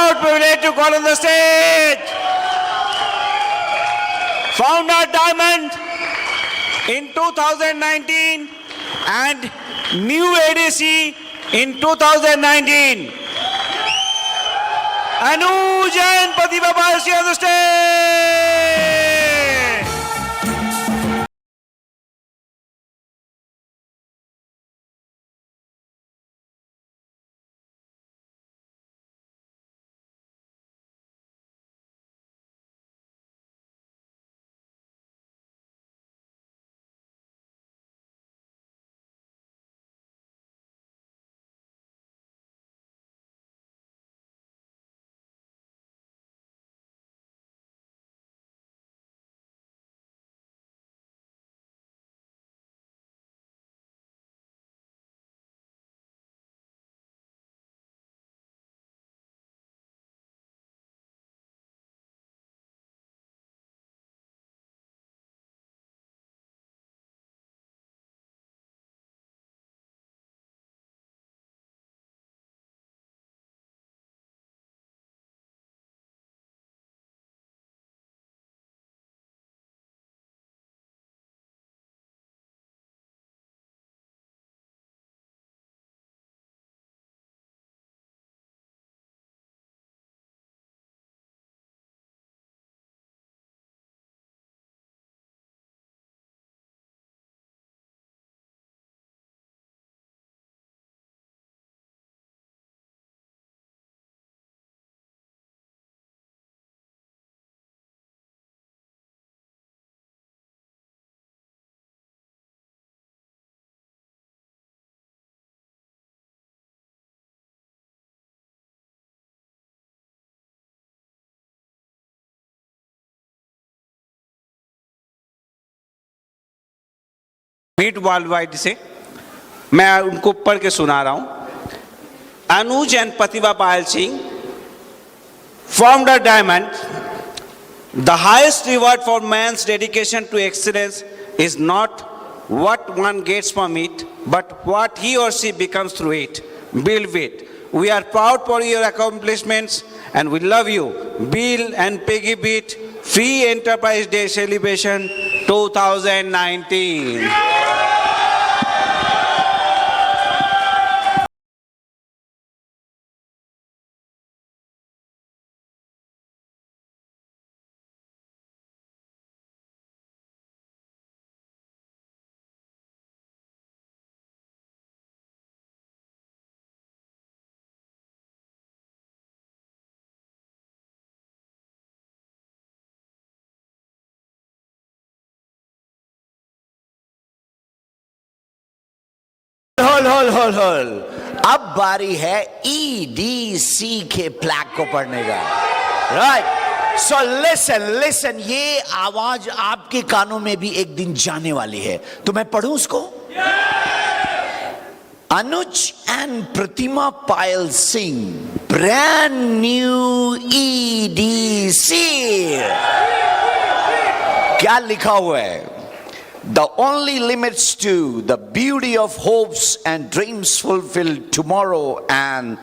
proud privilege to call on the stage Founder Diamond in 2019 and new ADC in 2019. Anuj and Pratibha Payal on the stage. Meet world wide से मैं उनको पढ़ के सुना रहा हूं. Anuj and Pratibha Payal Singh formed a diamond. The highest reward for man's dedication to excellence is not what one gets from it, but what he or she becomes through it. Bill Witt. We are proud for your accomplishments and we love you. Bill and Peggy Witt, Free Enterprise Day Celebration 2019. Whole अब बारी है EDC के flag को पढ़ने का. Right, so listen, ये आवाज आपके कानों में भी एक दिन जाने वाली है, तो मैं पढ़ूं उसको. Anuj and Pratibha Payal Singh, brand new EDC. क्या लिखा हुआ है? The only limits to the beauty of hopes and dreams fulfilled tomorrow and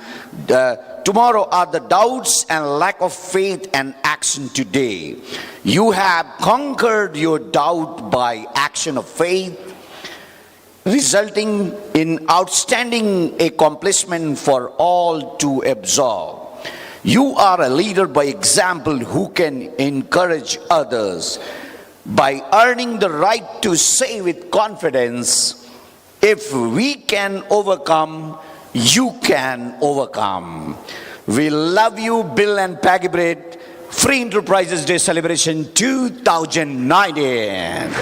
tomorrow are the doubts and lack of faith and action today. You have conquered your doubt by action of faith, resulting in outstanding accomplishment for all to absorb. You are a leader by example who can encourage others by earning the right to say with confidence, if we can overcome, you can overcome. We love you, Bill and Peggy Witt. Free Enterprises Day Celebration 2019.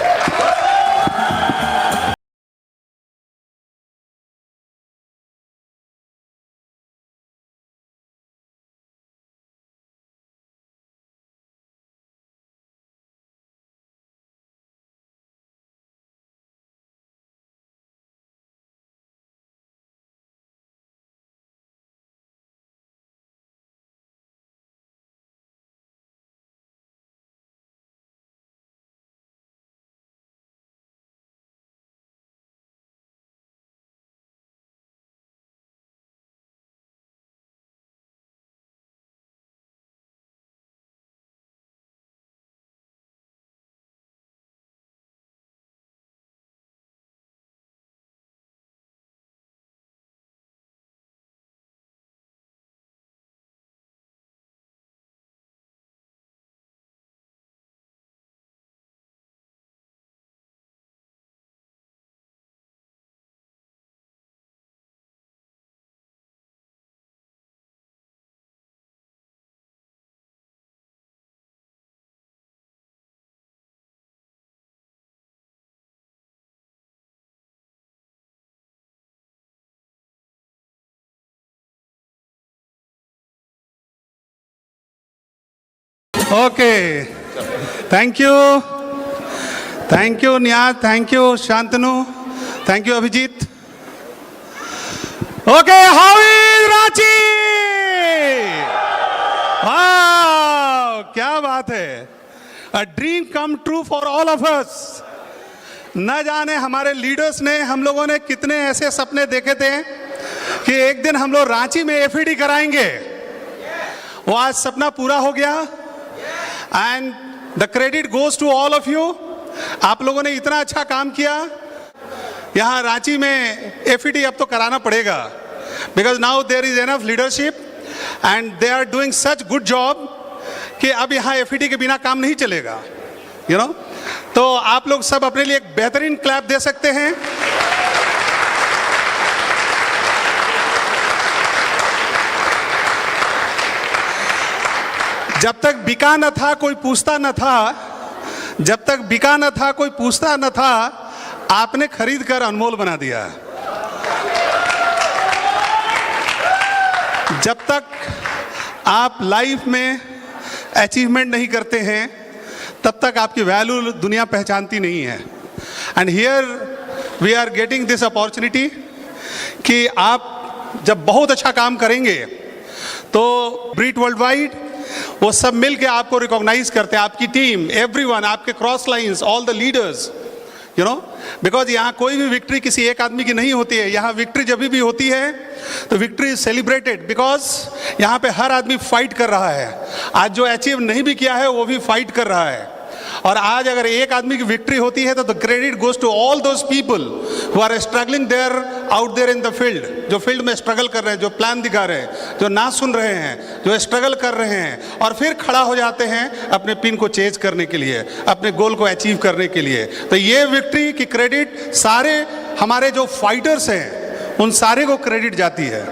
Okay. Thank you. Thank you, Niyaz. Thank you, Shantanu. Thank you, Abhijit. Okay, how is Ranchi? Wow, क्या बात है. A dream come true for all of us. न जाने हमारे leaders ने, हम लोगों ने कितने ऐसे सपने देखे थे कि एक दिन हम लोग रांची में एफईडी कराएंगे. वो आज सपना पूरा हो गया. And the credit goes to all of you. आप लोगों ने इतना अच्छा काम किया. यहाँ रांची में एफईडी अब तो कराना पड़ेगा, because now there is enough leadership and they are doing such good job कि अब यहाँ एफईडी के बिना काम नहीं चलेगा. यू नो, तो आप लोग सब अपने लिए एक बेहतरीन क्लैप दे सकते हैं. जब तक बिका न था कोई पूछता न था, जब तक बिका न था कोई पूछता न था, आपने खरीद कर अनमोल बना दिया. जब तक आप लाइफ में अचीवमेंट नहीं करते हैं तब तक आपकी वैल्यू दुनिया पहचानती नहीं है. And here we are getting this opportunity कि आप जब बहुत अच्छा काम करेंगे तो ब्रीट वर्ल्ड वाइड वो सब मिल के आपको रिकॉग्नाइज करते हैं. आपकी टीम, एवरीवन, आपके cross lines, all the leaders, you know, because यहाँ कोई भी विक्ट्री किसी एक आदमी की नहीं होती है. यहाँ विक्ट्री जब भी होती है तो विक्ट्री इज सेलिब्रेटेड, बिकॉज यहाँ पे हर आदमी फाइट कर रहा है. आज जो अचीव नहीं भी किया है वो भी फाइट कर रहा है. और आज अगर एक आदमी की विक्ट्री होती है तो the credit goes to all those people who are struggling there out there in the field. जो फील्ड में स्ट्रगल कर रहे हैं, जो प्लान दिखा रहे हैं, जो ना सुन रहे हैं, जो स्ट्रगल कर रहे हैं और फिर खड़ा हो जाते हैं अपने पिन को चेज करने के लिए, अपने गोल को अचीव करने के लिए. तो ये विक्ट्री की क्रेडिट सारे हमारे जो फाइटर्स हैं उन सारे को क्रेडिट जाती है.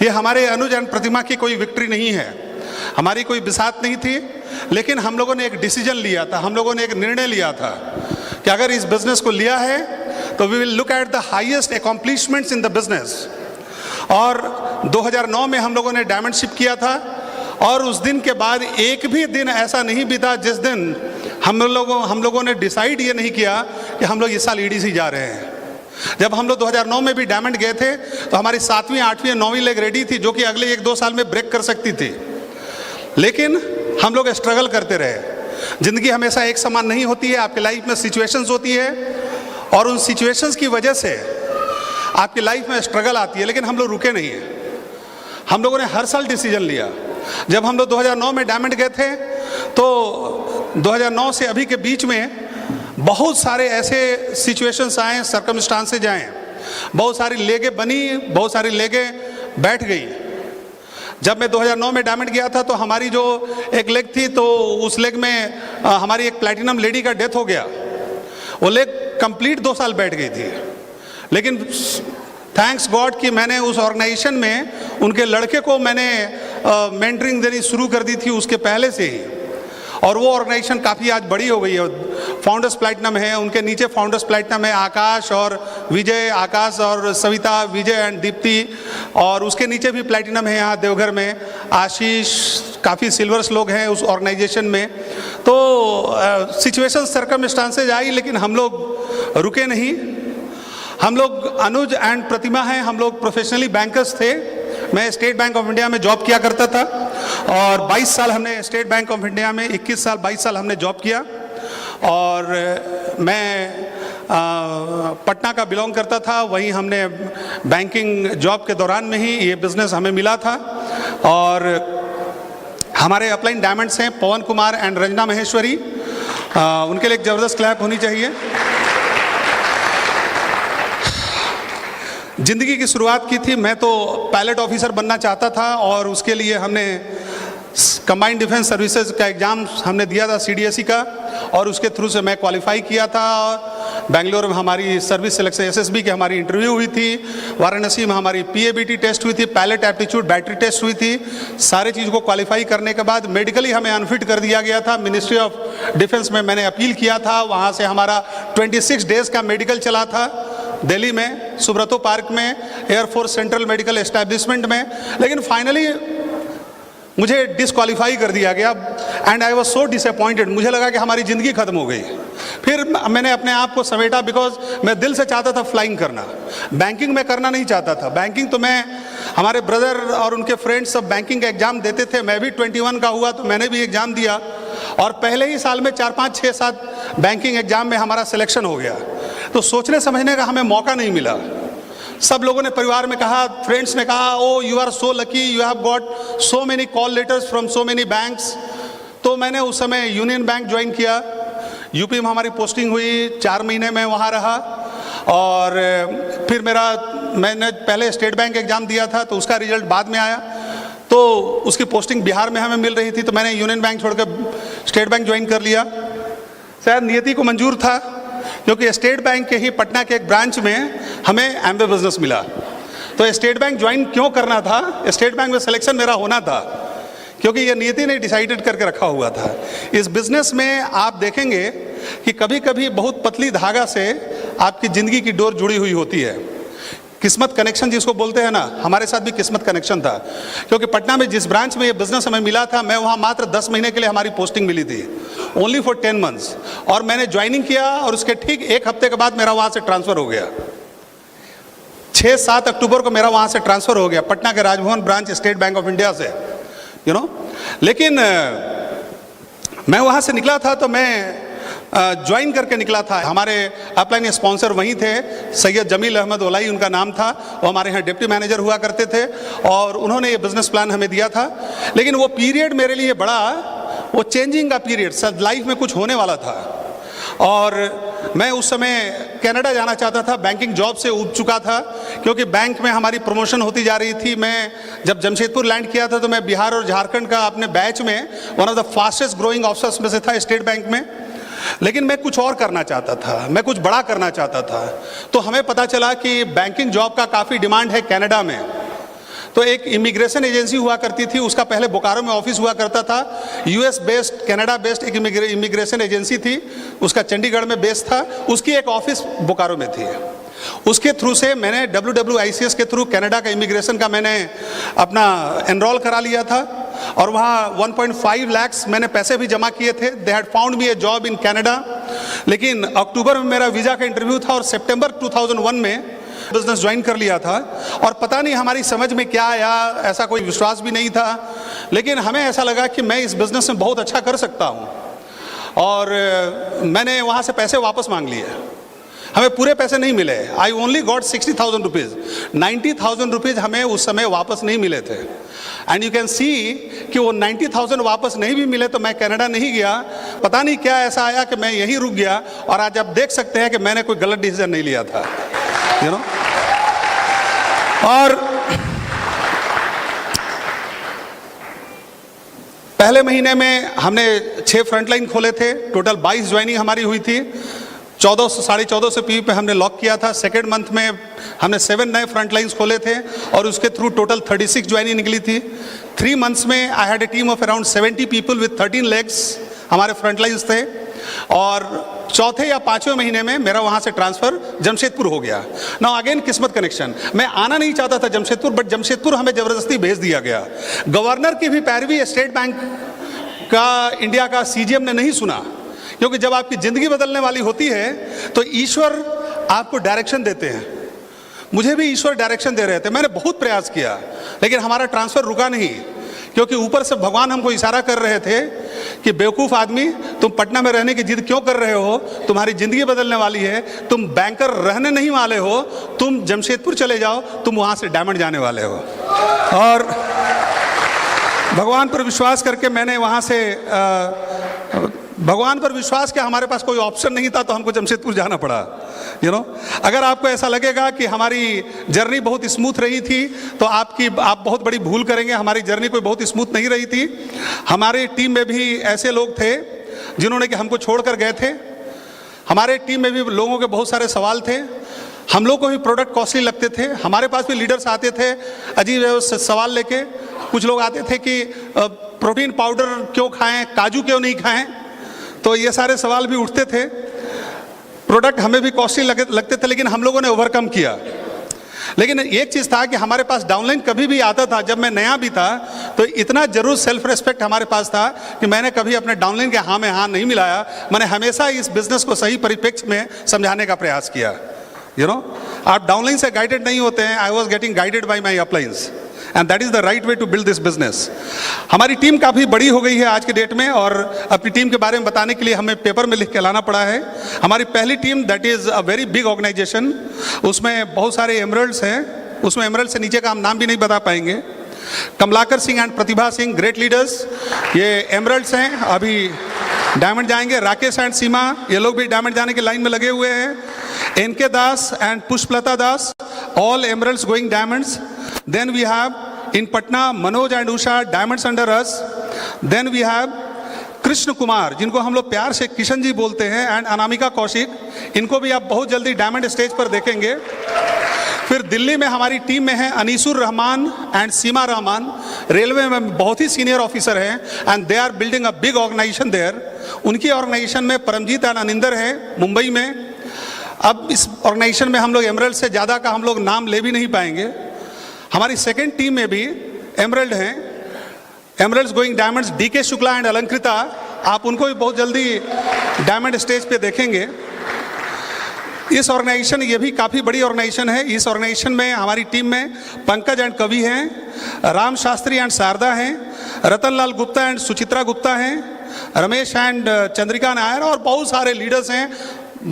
ये हमारे अनुज एंड प्रतिमा की कोई विक्ट्री नहीं है, हमारी कोई बिसात नहीं थी, लेकिन हम लोगों ने एक डिसीजन लिया था, हम लोगों ने एक निर्णय लिया था कि अगर इस बिजनेस को लिया है तो we will look at the highest accomplishments in the business. और 2009 में हम लोगों ने डायमंडशिप किया था और उस दिन के बाद एक भी दिन ऐसा नहीं बीता जिस दिन हम लोगों ने डिसाइड ये नहीं किया कि हम लोग इस साल ईडीसी जा रहे हैं. जब हम लोग 2009 में भी डायमंड गए थे तो हमारी 7वीं 8वीं 9वीं लेग रेडी थी जो कि अगले 1-2 साल में ब्रेक कर सकती थी, लेकिन हम लोग स्ट्रगल करते रहे. ज़िंदगी हमेशा एक समान नहीं होती है, आपकी लाइफ में सिचुएशंस होती है और उन सिचुएशंस की वजह से आपकी लाइफ में स्ट्रगल आती है, लेकिन हम लोग रुके नहीं हैं. हम लोगों ने हर साल डिसीजन लिया. जब हम लोग 2009 में डायमंड गए थे तो 2009 से अभी के बीच में बहुत सारे ऐसे सिचुएशंस आए, सर्कमस्टांसेज आए, बहुत सारी लेगें बनी, बहुत सारी लेगें बैठ गई. जब मैं 2009 में डायमंड गया था तो हमारी जो एक लेग थी तो उस लेग में हमारी एक प्लैटिनम लेडी का डेथ हो गया. वो लेग कंप्लीट 2 साल बैठ गई थी, लेकिन थैंक्स गॉड कि मैंने उस ऑर्गेनाइजेशन में उनके लड़के को मैंने मेंटरिंग देनी शुरू कर दी थी उसके पहले से ही. और वो ऑर्गेनाइजेशन काफ़ी आज बड़ी हो गई है. फाउंडर्स प्लैटिनम है, उनके नीचे फाउंडर्स प्लैटिनम है आकाश और विजय, आकाश और सविता, विजय एंड दीप्ति, और उसके नीचे भी प्लैटिनम है यहाँ देवघर में आशीष. काफ़ी सिल्वर्स लोग हैं उस ऑर्गेनाइजेशन में. तो सिचुएशन सर्कमस्टांसेज आई, लेकिन हम लोग रुके नहीं. हम लोग अनुज एंड प्रतिमा हैं, हम लोग प्रोफेशनली बैंकर्स थे. मैं स्टेट बैंक ऑफ इंडिया में जॉब किया करता था और 22 साल हमने स्टेट बैंक ऑफ इंडिया में 22 साल हमने जॉब किया. और मैं पटना का बिलोंग करता था, वहीं हमने बैंकिंग जॉब के दौरान में ही ये बिज़नेस हमें मिला था. और हमारे अपलाइन डायमंड्स हैं पवन कुमार एंड रंजना महेश्वरी, उनके लिए एक ज़बरदस्त क्लैप होनी चाहिए. ज़िंदगी की शुरुआत की थी, मैं तो पायलट ऑफिसर बनना चाहता था और उसके लिए हमने कंबाइंड डिफेंस सर्विसेज का एग्ज़ाम हमने दिया था CDSE का, और उसके थ्रू से मैं क्वालिफाई किया था. बेंगलोर में हमारी सर्विस सिलेक्शन SSB की हमारी इंटरव्यू हुई थी, वाराणसी में हमारी PABT टेस्ट हुई थी, पायलट एप्टीट्यूड बैटरी टेस्ट हुई थी. सारी चीज़ को क्वालिफाई करने के बाद मेडिकली हमें अनफिट कर दिया गया था. मिनिस्ट्री ऑफ डिफेंस में मैंने अपील किया था, वहाँ से हमारा 26 डेज़ का मेडिकल चला था दिल्ली में सुब्रतो पार्क में एयरफोर्स सेंट्रल मेडिकल एस्टैब्लिशमेंट में. लेकिन फाइनली मुझे डिस्क्वालीफाई कर दिया गया and I was so disappointed. मुझे लगा कि हमारी ज़िंदगी ख़त्म हो गई। फिर मैंने अपने आप को समेटा, बिकॉज मैं दिल से चाहता था फ्लाइंग करना, बैंकिंग में करना नहीं चाहता था। बैंकिंग तो मैं, हमारे ब्रदर और उनके फ्रेंड्स सब बैंकिंग का एग्ज़ाम देते थे, मैं भी 21 का हुआ तो मैंने भी एग्ज़ाम दिया और पहले ही साल में 4, 5, 6, 7 बैंकिंग एग्ज़ाम में हमारा सिलेक्शन हो गया। तो सोचने समझने का हमें मौका नहीं मिला। सब लोगों ने, परिवार में कहा, फ्रेंड्स ने कहा, oh you are so lucky, you have got so many call letters from so many banks. तो मैंने उस समय यूनियन बैंक ज्वाइन किया, यूपी में हमारी पोस्टिंग हुई, 4 महीने में वहाँ रहा और फिर मैंने पहले स्टेट बैंक एग्ज़ाम दिया था तो उसका रिजल्ट बाद में आया, तो उसकी पोस्टिंग बिहार में हमें मिल रही थी, तो मैंने यूनियन बैंक छोड़कर स्टेट बैंक ज्वाइन कर लिया। शायद नियति को मंजूर था क्योंकि स्टेट बैंक के ही पटना के एक ब्रांच में हमें एमवे बिजनेस मिला। तो स्टेट बैंक ज्वाइन क्यों करना था, स्टेट बैंक में सिलेक्शन मेरा होना था क्योंकि ये नियति ने डिसाइडेड करके रखा हुआ था। इस बिजनेस में आप देखेंगे कि कभी कभी बहुत पतली धागा से आपकी ज़िंदगी की डोर जुड़ी हुई होती है। किस्मत कनेक्शन जिसको बोलते हैं ना, हमारे साथ भी किस्मत कनेक्शन था क्योंकि पटना में जिस ब्रांच में ये बिजनेस हमें मिला था, मैं वहाँ मात्र 10 महीने के लिए हमारी पोस्टिंग मिली थी, ओनली फॉर 10 मंथ्स, और मैंने ज्वाइनिंग किया और उसके ठीक 1 हफ्ते के बाद मेरा वहाँ से ट्रांसफ़र हो गया। 6-7 अक्टूबर को मेरा वहाँ से ट्रांसफ़र हो गया पटना के Raj Bhavan branch state bank of India से, लेकिन मैं वहाँ से निकला था तो मैं ज्वाइन करके निकला था। हमारे अपलाइन स्पॉन्सर वहीं थे, सैयद जमील अहमद ओलाई उनका नाम था, वो हमारे यहाँ डिप्टी मैनेजर हुआ करते थे और उन्होंने ये बिजनेस प्लान हमें दिया था। लेकिन वो पीरियड मेरे लिए बड़ा, वो चेंजिंग का पीरियड, सब लाइफ में कुछ होने वाला था और मैं उस समय कनाडा जाना चाहता था, बैंकिंग जॉब से उब चुका था क्योंकि बैंक में हमारी प्रमोशन होती जा रही थी। मैं जब जमशेदपुर लैंड किया था तो मैं बिहार और झारखंड का अपने बैच में one of the fastest growing officers में से था स्टेट बैंक में। लेकिन मैं कुछ और करना चाहता था, मैं कुछ बड़ा करना चाहता था। तो हमें पता चला कि बैंकिंग जॉब का काफ़ी डिमांड है कनाडा में। तो एक इमिग्रेशन एजेंसी हुआ करती थी, उसका पहले बोकारो में ऑफिस हुआ करता था, यूएस बेस्ड, कनाडा बेस्ड एक इमिग्रेशन एजेंसी थी, उसका चंडीगढ़ में बेस था, उसकी एक ऑफिस बोकारो में थी। उसके थ्रू से मैंने WWICS के थ्रू कनाडा का इमिग्रेशन का मैंने अपना एनरोल करा लिया था और वहाँ 1.5 लाख मैंने पैसे भी जमा किए थे। They had found me A job in Canada. लेकिन अक्टूबर में मेरा वीज़ा का इंटरव्यू था और सितंबर 2001 में बिजनेस ज्वाइन कर लिया था और पता नहीं हमारी समझ में क्या आया, ऐसा कोई विश्वास भी नहीं था, लेकिन हमें ऐसा लगा कि मैं इस बिज़नेस में बहुत अच्छा कर सकता हूँ और मैंने वहाँ से पैसे वापस मांग लिए। हमें पूरे पैसे नहीं मिले, I only got 60,000 rupees, 90,000 rupees हमें उस समय वापस नहीं मिले थे। एंड यू कैन सी कि वो 90,000 वापस नहीं भी मिले तो मैं कनाडा नहीं गया। पता नहीं क्या ऐसा आया कि मैं यहीं रुक गया और आज आप देख सकते हैं कि मैंने कोई गलत डिसीजन नहीं लिया था, और पहले महीने में हमने 6 फ्रंटलाइन खोले थे, टोटल 22 ज्वाइनिंग हमारी हुई थी। 1400 पी पे हमने लॉक किया था। सेकेंड मंथ में हमने 7 नए फ्रंट लाइन्स खोले थे और उसके थ्रू टोटल 36 ज्वाइनिंग निकली थी। 3 मंथ्स में I had a team of around 70 people with 13 legs हमारे फ्रंट लाइन्स थे और चौथे या 5वें महीने में मेरा वहाँ से ट्रांसफ़र जमशेदपुर हो गया। नाउ अगेन किस्मत कनेक्शन, मैं आना नहीं चाहता था जमशेदपुर, बट जमशेदपुर हमें ज़बरदस्ती भेज दिया गया। गवर्नर की भी पैरवी स्टेट बैंक का इंडिया का CGM ने नहीं सुना, क्योंकि जब आपकी ज़िंदगी बदलने वाली होती है तो ईश्वर आपको डायरेक्शन देते हैं। मुझे भी ईश्वर डायरेक्शन दे रहे थे, मैंने बहुत प्रयास किया लेकिन हमारा ट्रांसफ़र रुका नहीं, क्योंकि ऊपर से भगवान हमको इशारा कर रहे थे कि बेवकूफ़ आदमी, तुम पटना में रहने की जिद क्यों कर रहे हो, तुम्हारी ज़िंदगी बदलने वाली है, तुम बैंकर रहने नहीं वाले हो, तुम जमशेदपुर चले जाओ, तुम वहाँ से डायमंड जाने वाले हो। और भगवान पर विश्वास करके मैंने वहाँ से भगवान पर विश्वास किया, हमारे पास कोई ऑप्शन नहीं था तो हमको जमशेदपुर जाना पड़ा। अगर आपको ऐसा लगेगा कि हमारी जर्नी बहुत स्मूथ रही थी तो आप बहुत बड़ी भूल करेंगे। हमारी जर्नी कोई बहुत स्मूथ नहीं रही थी। हमारी टीम में भी ऐसे लोग थे जिन्होंने कि हमको छोड़कर गए थे। हमारे टीम में भी लोगों के बहुत सारे सवाल थे, हम लोग को भी प्रोडक्ट कॉस्टली लगते थे। हमारे पास भी लीडर्स आते थे अजीब सवाल लेके। कुछ लोग आते थे कि प्रोटीन पाउडर क्यों खाएं, काजू क्यों नहीं खाएं, तो ये सारे सवाल भी उठते थे। प्रोडक्ट हमें भी कॉस्टली लगते थे, लेकिन हम लोगों ने ओवरकम किया। लेकिन एक चीज़ था कि हमारे पास डाउनलाइन कभी भी आता था, जब मैं नया भी था तो इतना जरूर सेल्फ रेस्पेक्ट हमारे पास था कि मैंने कभी अपने डाउनलाइन के हाँ में हाँ नहीं मिलाया। मैंने हमेशा इस बिजनेस को सही परिप्रेक्ष्य में समझाने का प्रयास किया। आप डाउनलाइन से गाइडेड नहीं होते हैं। I was getting guided by my uplines and that is the right way to build this business. हमारी टीम काफ़ी बड़ी हो गई है आज के डेट में, और अपनी टीम के बारे में बताने के लिए हमें पेपर में लिख के लाना पड़ा है। हमारी पहली team that is a very big organization, उसमें बहुत सारे एमरल्ड्स हैं। उसमें एमरल्ड से नीचे का हम नाम भी नहीं बता पाएंगे। Kamlakar Singh and Pratibha Singh, great leaders, ये एमरल्ड्स हैं, अभी डायमंड जाएंगे। राकेश एंड सीमा, ये लोग भी डायमंड जाने की लाइन में लगे हुए हैं। NK Das and Pushpalata Das, all emeralds going diamonds. Then we have in Patna Manoj and Usha, diamonds under us. Then we have Krishna Kumar, जिनको हम लोग प्यार से किशन जी बोलते हैं, एंड अनामिका कौशिक, इनको भी आप बहुत जल्दी डायमंड स्टेज पर देखेंगे। फिर दिल्ली में हमारी टीम में है अनीसुर रहमान एंड सीमा रहमान, रेलवे में बहुत ही सीनियर ऑफिसर हैं, and they are building a big organization there. उनकी ऑर्गेनाइजेशन में परमजीत एंड अनिंदर है मुंबई में। अब इस ऑर्गेनाइजेशन में हम लोग एमरल्ड से ज़्यादा का हम लोग नाम ले भी नहीं पाएंगे। हमारी सेकेंड टीम में भी एमरल्ड हैं, emeralds going diamonds, DK Shukla and Alankrita, आप उनको भी बहुत जल्दी डायमंड स्टेज पे देखेंगे। इस ऑर्गेनाइजेशन, ये भी काफ़ी बड़ी ऑर्गेनाइजेशन है। इस ऑर्गेनाइजेशन में हमारी टीम में पंकज एंड कवि हैं, राम शास्त्री एंड शारदा हैं, रतनलाल गुप्ता एंड सुचित्रा गुप्ता हैं, रमेश एंड चंद्रिका नायर, और बहुत सारे लीडर्स हैं।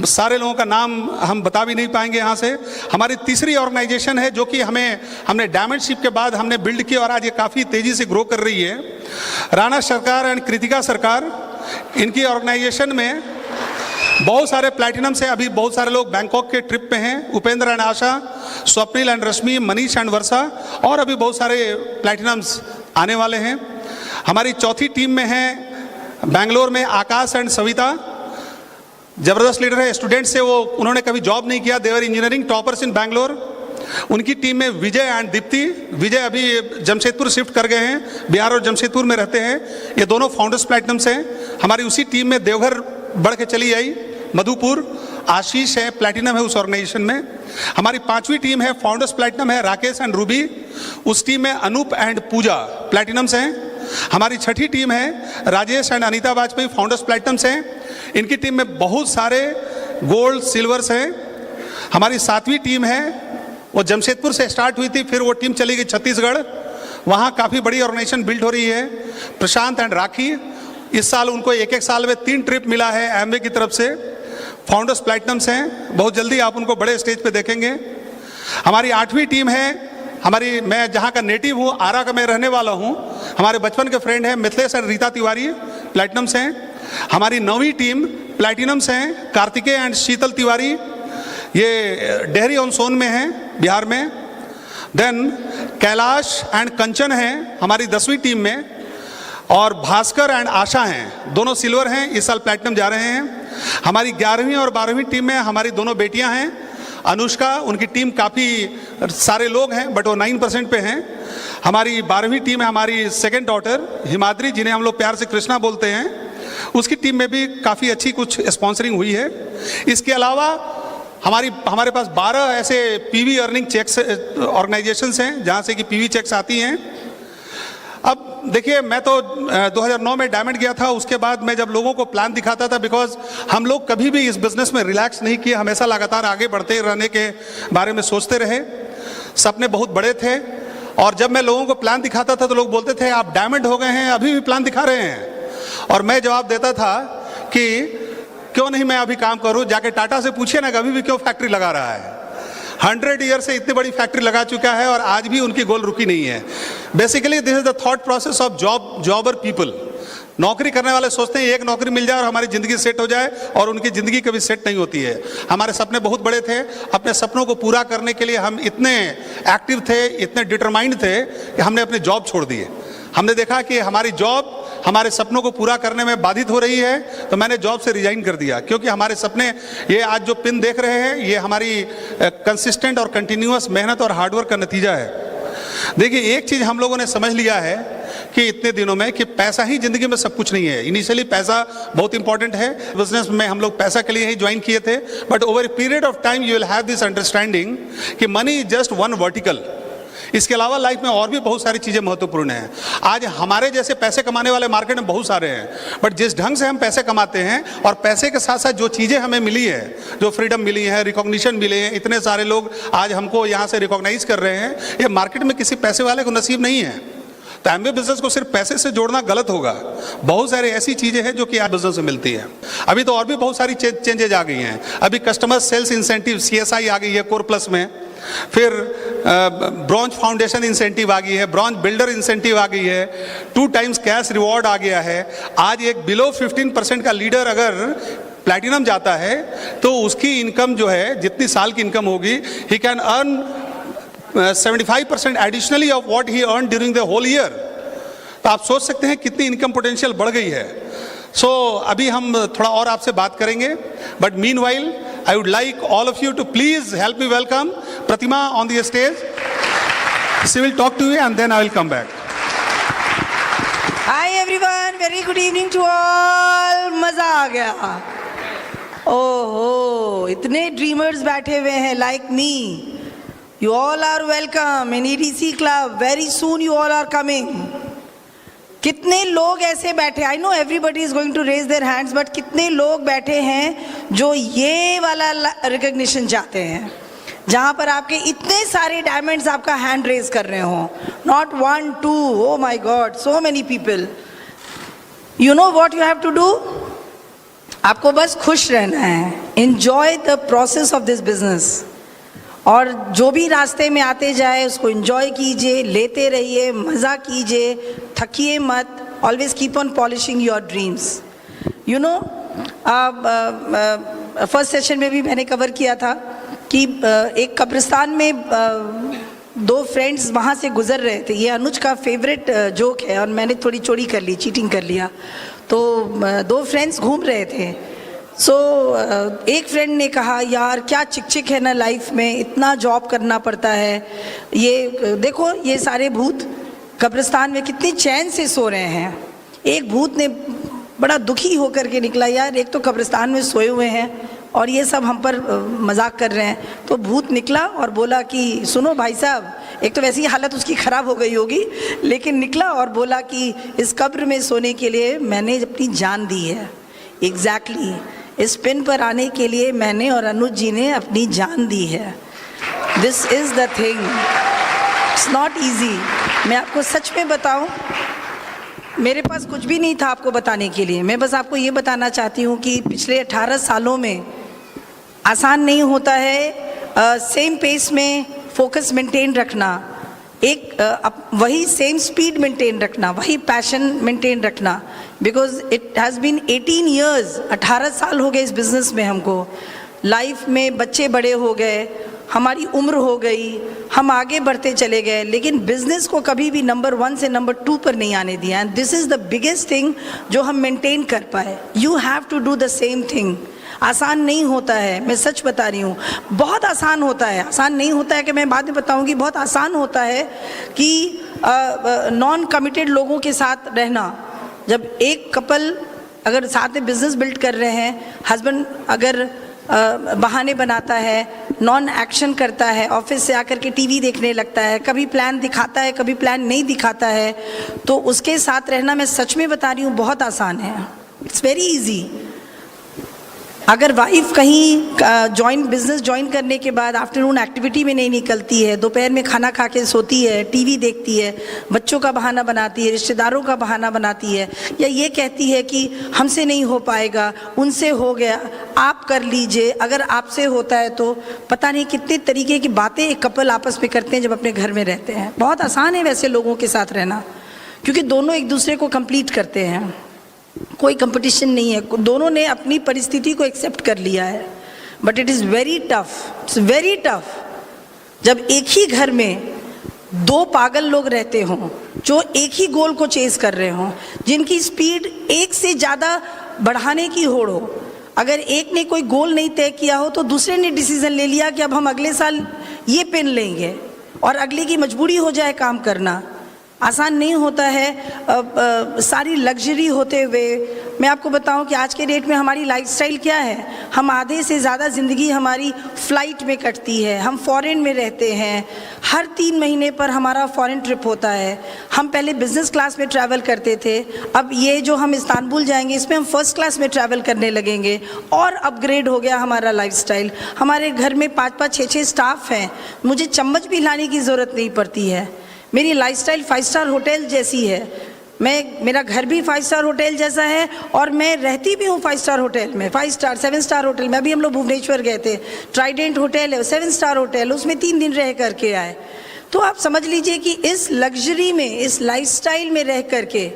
सारे लोगों का नाम हम बता भी नहीं पाएंगे यहाँ से। हमारी तीसरी ऑर्गेनाइजेशन है जो कि हमने डायमंडशिप के बाद हमने बिल्ड की, और आज ये काफ़ी तेज़ी से ग्रो कर रही है। राणा सरकार एंड कृतिका सरकार, इनकी ऑर्गेनाइजेशन में बहुत सारे प्लैटिनम से अभी बहुत सारे लोग बैंकॉक के ट्रिप पे हैं। Upendra and Asha, Swapnil and Rashmi, Manish and Varsha, और अभी बहुत सारे प्लैटिनम्स आने वाले हैं। हमारी चौथी टीम में है बैंगलोर में आकाश एंड सविता, जबरदस्त लीडर है, स्टूडेंट से वो उन्होंने कभी जॉब नहीं किया, देवर इंजीनियरिंग टॉपर्स इन बैंगलोर। उनकी टीम में विजय एंड दीप्ति, विजय अभी जमशेदपुर शिफ्ट कर गए हैं, बिहार और जमशेदपुर में रहते हैं। ये दोनों फाउंडर्स प्लैटिनम से हैं। हमारी उसी टीम में देवघर बढ़ के चली आई, मधुपुर, आशीष है, प्लैटिनम है उस ऑर्गेनाइजेशन में। हमारी पांचवी टीम है फाउंडर्स प्लैटिनम है, राकेश एंड रूबी, उस टीम में अनूप एंड पूजा प्लैटिनम्स हैं। हमारी छठी टीम है राजेश एंड अनीता वाजपेयी, फाउंडर्स प्लैटिनम्स हैं। इनकी टीम में बहुत सारे गोल्ड सिल्वर्स हैं। हमारी सातवीं टीम है, वो जमशेदपुर से स्टार्ट हुई थी, फिर वो टीम चली गई छत्तीसगढ़, वहाँ काफ़ी बड़ी ऑर्गेनाइजेशन बिल्ड हो रही है। प्रशांत एंड राखी, इस साल उनको एक साल में 3 ट्रिप मिला है एमवे की तरफ से, फाउंडर्स प्लैटिनम्स हैं। बहुत जल्दी आप उनको बड़े स्टेज पे देखेंगे। हमारी 8वीं टीम है, मैं जहाँ का नेटिव हूँ, आरा का मैं रहने वाला हूँ, हमारे बचपन के फ्रेंड हैं मिथिलेश एंड रीता तिवारी, प्लैटिनम्स हैं। हमारी 9वीं टीम प्लैटिनम्स हैं, कार्तिकेय एंड शीतल तिवारी, ये डेहरी ऑन सोन में हैं, बिहार में। देन कैलाश एंड कंचन हैं हमारी 10वीं टीम में, और भास्कर एंड आशा हैं, दोनों सिल्वर हैं, इस साल प्लैटिनम जा रहे हैं। हमारी 11वीं और 12वीं टीम में हमारी दोनों बेटियां हैं, अनुष्का, उनकी टीम काफ़ी सारे लोग हैं बट वो 9% पे हैं। हमारी 12वीं टीम है हमारी सेकेंड डॉटर हिमाद्री, जिन्हें हम लोग प्यार से कृष्णा बोलते हैं, उसकी टीम में भी काफ़ी अच्छी कुछ स्पॉन्सरिंग हुई है। इसके अलावा हमारे पास 12 ऐसे पीवी अर्निंग चेक्स ऑर्गेनाइजेशंस हैं जहाँ से कि पीवी चेक्स आती हैं। अब देखिए, मैं तो 2009 में डायमंड गया था, उसके बाद मैं जब लोगों को प्लान दिखाता था, बिकॉज हम लोग कभी भी इस बिज़नेस में रिलैक्स नहीं किए, हमेशा लगातार आगे बढ़ते रहने के बारे में सोचते रहे, सपने बहुत बड़े थे। और जब मैं लोगों को प्लान दिखाता था तो लोग बोलते थे आप डायमंड हो गए हैं, अभी भी प्लान दिखा रहे हैं। और मैं जवाब देता था कि क्यों नहीं मैं अभी काम करूं, जाके टाटा से पूछिए ना अभी भी क्यों फैक्ट्री लगा रहा है। 100 ईयर से इतनी बड़ी फैक्ट्री लगा चुका है और आज भी उनकी गोल रुकी नहीं है। Basically this is the thought process of जॉबर people. नौकरी करने वाले सोचते हैं एक नौकरी मिल जाए और हमारी ज़िंदगी सेट हो जाए, और उनकी ज़िंदगी कभी सेट नहीं होती है। हमारे सपने बहुत बड़े थे, अपने सपनों को पूरा करने के लिए हम इतने एक्टिव थे, इतने डिटरमाइंड थे कि हमने अपने जॉब छोड़ दिए। हमने देखा कि हमारी जॉब हमारे सपनों को पूरा करने में बाधित हो रही है, तो मैंने जॉब से रिजाइन कर दिया, क्योंकि हमारे सपने, ये आज जो पिन देख रहे हैं, ये हमारी कंसिस्टेंट और कंटिन्यूअस मेहनत और हार्डवर्क का नतीजा है। देखिए, एक चीज़ हम लोगों ने समझ लिया है कि इतने दिनों में कि पैसा ही जिंदगी में सब कुछ नहीं है। इनिशियली पैसा बहुत इंपॉर्टेंट है, बिजनेस में हम लोग पैसा के लिए ही ज्वाइन किए थे, but over a period of time you will have this understanding कि money is just one vertical. इसके अलावा लाइफ में और भी बहुत सारी चीज़ें महत्वपूर्ण हैं। आज हमारे जैसे पैसे कमाने वाले मार्केट में बहुत सारे हैं, बट जिस ढंग से हम पैसे कमाते हैं और पैसे के साथ साथ जो चीज़ें हमें मिली है, जो फ्रीडम मिली है, रिकॉग्निशन मिले हैं, इतने सारे लोग आज हमको यहाँ से रिकॉग्नाइज कर रहे हैं, ये मार्केट में किसी पैसे वाले को नसीब नहीं है। तो एमवे बिजनेस को सिर्फ पैसे से जोड़ना गलत होगा। बहुत सारी ऐसी चीज़ें हैं जो कि आज बिजनेस में मिलती है। अभी तो और भी बहुत सारी चेंजेज आ गई हैं। अभी कस्टमर सेल्स इंसेंटिव CSI आ गई है कोर प्लस में, फिर ब्रॉन्ज फाउंडेशन इंसेंटिव आ गई है, ब्रॉन्ज बिल्डर इंसेंटिव आ गई है, 2 टाइम्स कैश रिवॉर्ड आ गया है। आज एक बिलो 15% का लीडर अगर प्लैटिनम जाता है तो उसकी इनकम जो है, जितनी साल की इनकम होगी, he can earn 75% additionally of what he earn during the whole year. तो आप सोच सकते हैं कितनी इनकम पोटेंशियल बढ़ गई है। सो अभी हम थोड़ा और आपसे बात करेंगे, but meanwhile I would like all of you to please help me welcome Pratima on the stage. She will talk to you and then I will come back. Hi everyone, very good evening to all. मजा आ गया। ओहो, इतने dreamers बैठे हुए हैं like me. You all are welcome in EDC Club. Very soon you all are coming. कितने लोग ऐसे बैठे, I know everybody is going to raise their hands, but कितने लोग बैठे हैं जो ये वाला रिकग्निशन चाहते हैं, जहाँ पर आपके इतने सारे डायमंड्स आपका हैंड रेज कर रहे हो, not 1 2, oh my god, so many people. You know what you have to do, आपको बस खुश रहना है, enjoy the process of this business, और जो भी रास्ते में आते जाए उसको एंजॉय कीजिए, लेते रहिए, मज़ा कीजिए, थकिए मत, always keep on polishing your dreams. You know, first session में भी मैंने कवर किया था कि एक कब्रिस्तान में 2 फ्रेंड्स वहाँ से गुजर रहे थे। ये अनुज का फेवरेट जोक है और मैंने थोड़ी चोरी कर ली, चीटिंग कर लिया। तो 2 फ्रेंड्स घूम रहे थे। एक फ्रेंड ने कहा, यार क्या चिक है ना लाइफ में, इतना जॉब करना पड़ता है, ये देखो ये सारे भूत कब्रिस्तान में कितनी चैन से सो रहे हैं। एक भूत ने बड़ा दुखी होकर के निकला, यार एक तो कब्रिस्तान में सोए हुए हैं और ये सब हम पर मजाक कर रहे हैं। तो भूत निकला और बोला कि सुनो भाई साहब, एक तो वैसी ही हालत उसकी ख़राब हो गई होगी, लेकिन निकला और बोला कि इस कब्र में सोने के लिए मैंने अपनी जान दी है। एग्जैक्टली इस पिन पर आने के लिए मैंने और अनुज जी ने अपनी जान दी है। This is the thing, it's not easy. मैं आपको सच में बताऊं, मेरे पास कुछ भी नहीं था आपको बताने के लिए। मैं बस आपको ये बताना चाहती हूँ कि पिछले 18 सालों में आसान नहीं होता है सेम पेस में फोकस मेंटेन रखना, वही सेम स्पीड मेंटेन रखना, वही पैशन मेंटेन रखना, because it has been 18 years, 18 साल हो गए इस बिज़नेस में हमको। लाइफ में बच्चे बड़े हो गए, हमारी उम्र हो गई, हम आगे बढ़ते चले गए, लेकिन बिज़नेस को कभी भी नंबर 1 से नंबर 2 पर नहीं आने दिया। And this is the biggest thing जो हम मेंटेन कर पाए। You have to do the same thing. आसान नहीं होता है, मैं सच बता रही हूँ, बहुत आसान होता है। आसान नहीं होता है कि मैं बाद में बताऊँगी, बहुत आसान होता है कि नॉन कमिटेड लोगों के साथ रहना। जब एक कपल अगर साथ में बिजनेस बिल्ड कर रहे हैं, हस्बैंड अगर बहाने बनाता है, नॉन एक्शन करता है, ऑफिस से आकर के टीवी देखने लगता है, कभी प्लान दिखाता है कभी प्लान नहीं दिखाता है, तो उसके साथ रहना, मैं सच में बता रही हूँ, बहुत आसान है। It's very easy. अगर वाइफ कहीं बिजनेस ज्वाइन करने के बाद आफ्टरनून एक्टिविटी में नहीं निकलती है, दोपहर में खाना खा के सोती है, टीवी देखती है, बच्चों का बहाना बनाती है, रिश्तेदारों का बहाना बनाती है, या ये कहती है कि हमसे नहीं हो पाएगा, उनसे हो गया, आप कर लीजिए, अगर आपसे होता है तो, पता नहीं कितने तरीके की बातें एक कपल आपस में करते हैं जब अपने घर में रहते हैं। बहुत आसान है वैसे लोगों के साथ रहना, क्योंकि दोनों एक दूसरे को कंप्लीट करते हैं, कोई कंपटीशन नहीं है, दोनों ने अपनी परिस्थिति को एक्सेप्ट कर लिया है। But it is very tough, it's very tough जब एक ही घर में 2 पागल लोग रहते हों जो एक ही गोल को चेस कर रहे हों, जिनकी स्पीड एक से ज़्यादा बढ़ाने की होड़ हो। अगर एक ने कोई गोल नहीं तय किया हो तो दूसरे ने डिसीजन ले लिया कि अब हम अगले साल ये पेन लेंगे, और अगले की मजबूरी हो जाए काम करना, आसान नहीं होता है सारी लग्जरी होते हुए। मैं आपको बताऊं कि आज के डेट में हमारी लाइफस्टाइल क्या है। हम आधे से ज़्यादा ज़िंदगी हमारी फ़्लाइट में कटती है, हम फॉरेन में रहते हैं, हर 3 महीने पर हमारा फॉरेन ट्रिप होता है। हम पहले बिज़नेस क्लास में ट्रैवल करते थे, अब ये जो हम इस्तांबुल जाएंगे इसमें हम फर्स्ट क्लास में ट्रैवल करने लगेंगे और अपग्रेड हो गया हमारा लाइफस्टाइल। हमारे घर में 5-5, 6-6 स्टाफ हैं, मुझे चम्मच भी लाने की ज़रूरत नहीं पड़ती है। मेरी लाइफस्टाइल 5 स्टार होटल जैसी है। मेरा घर भी 5 स्टार होटल जैसा है और मैं रहती भी हूँ 5 स्टार होटल में, 5 स्टार 7 स्टार होटल में। अभी हम लोग भुवनेश्वर गए थे, ट्राइडेंट होटल है, 7 स्टार होटल, उसमें 3 दिन रह करके आए। तो आप समझ लीजिए कि इस लग्जरी में, इस लाइफस्टाइल में रह करके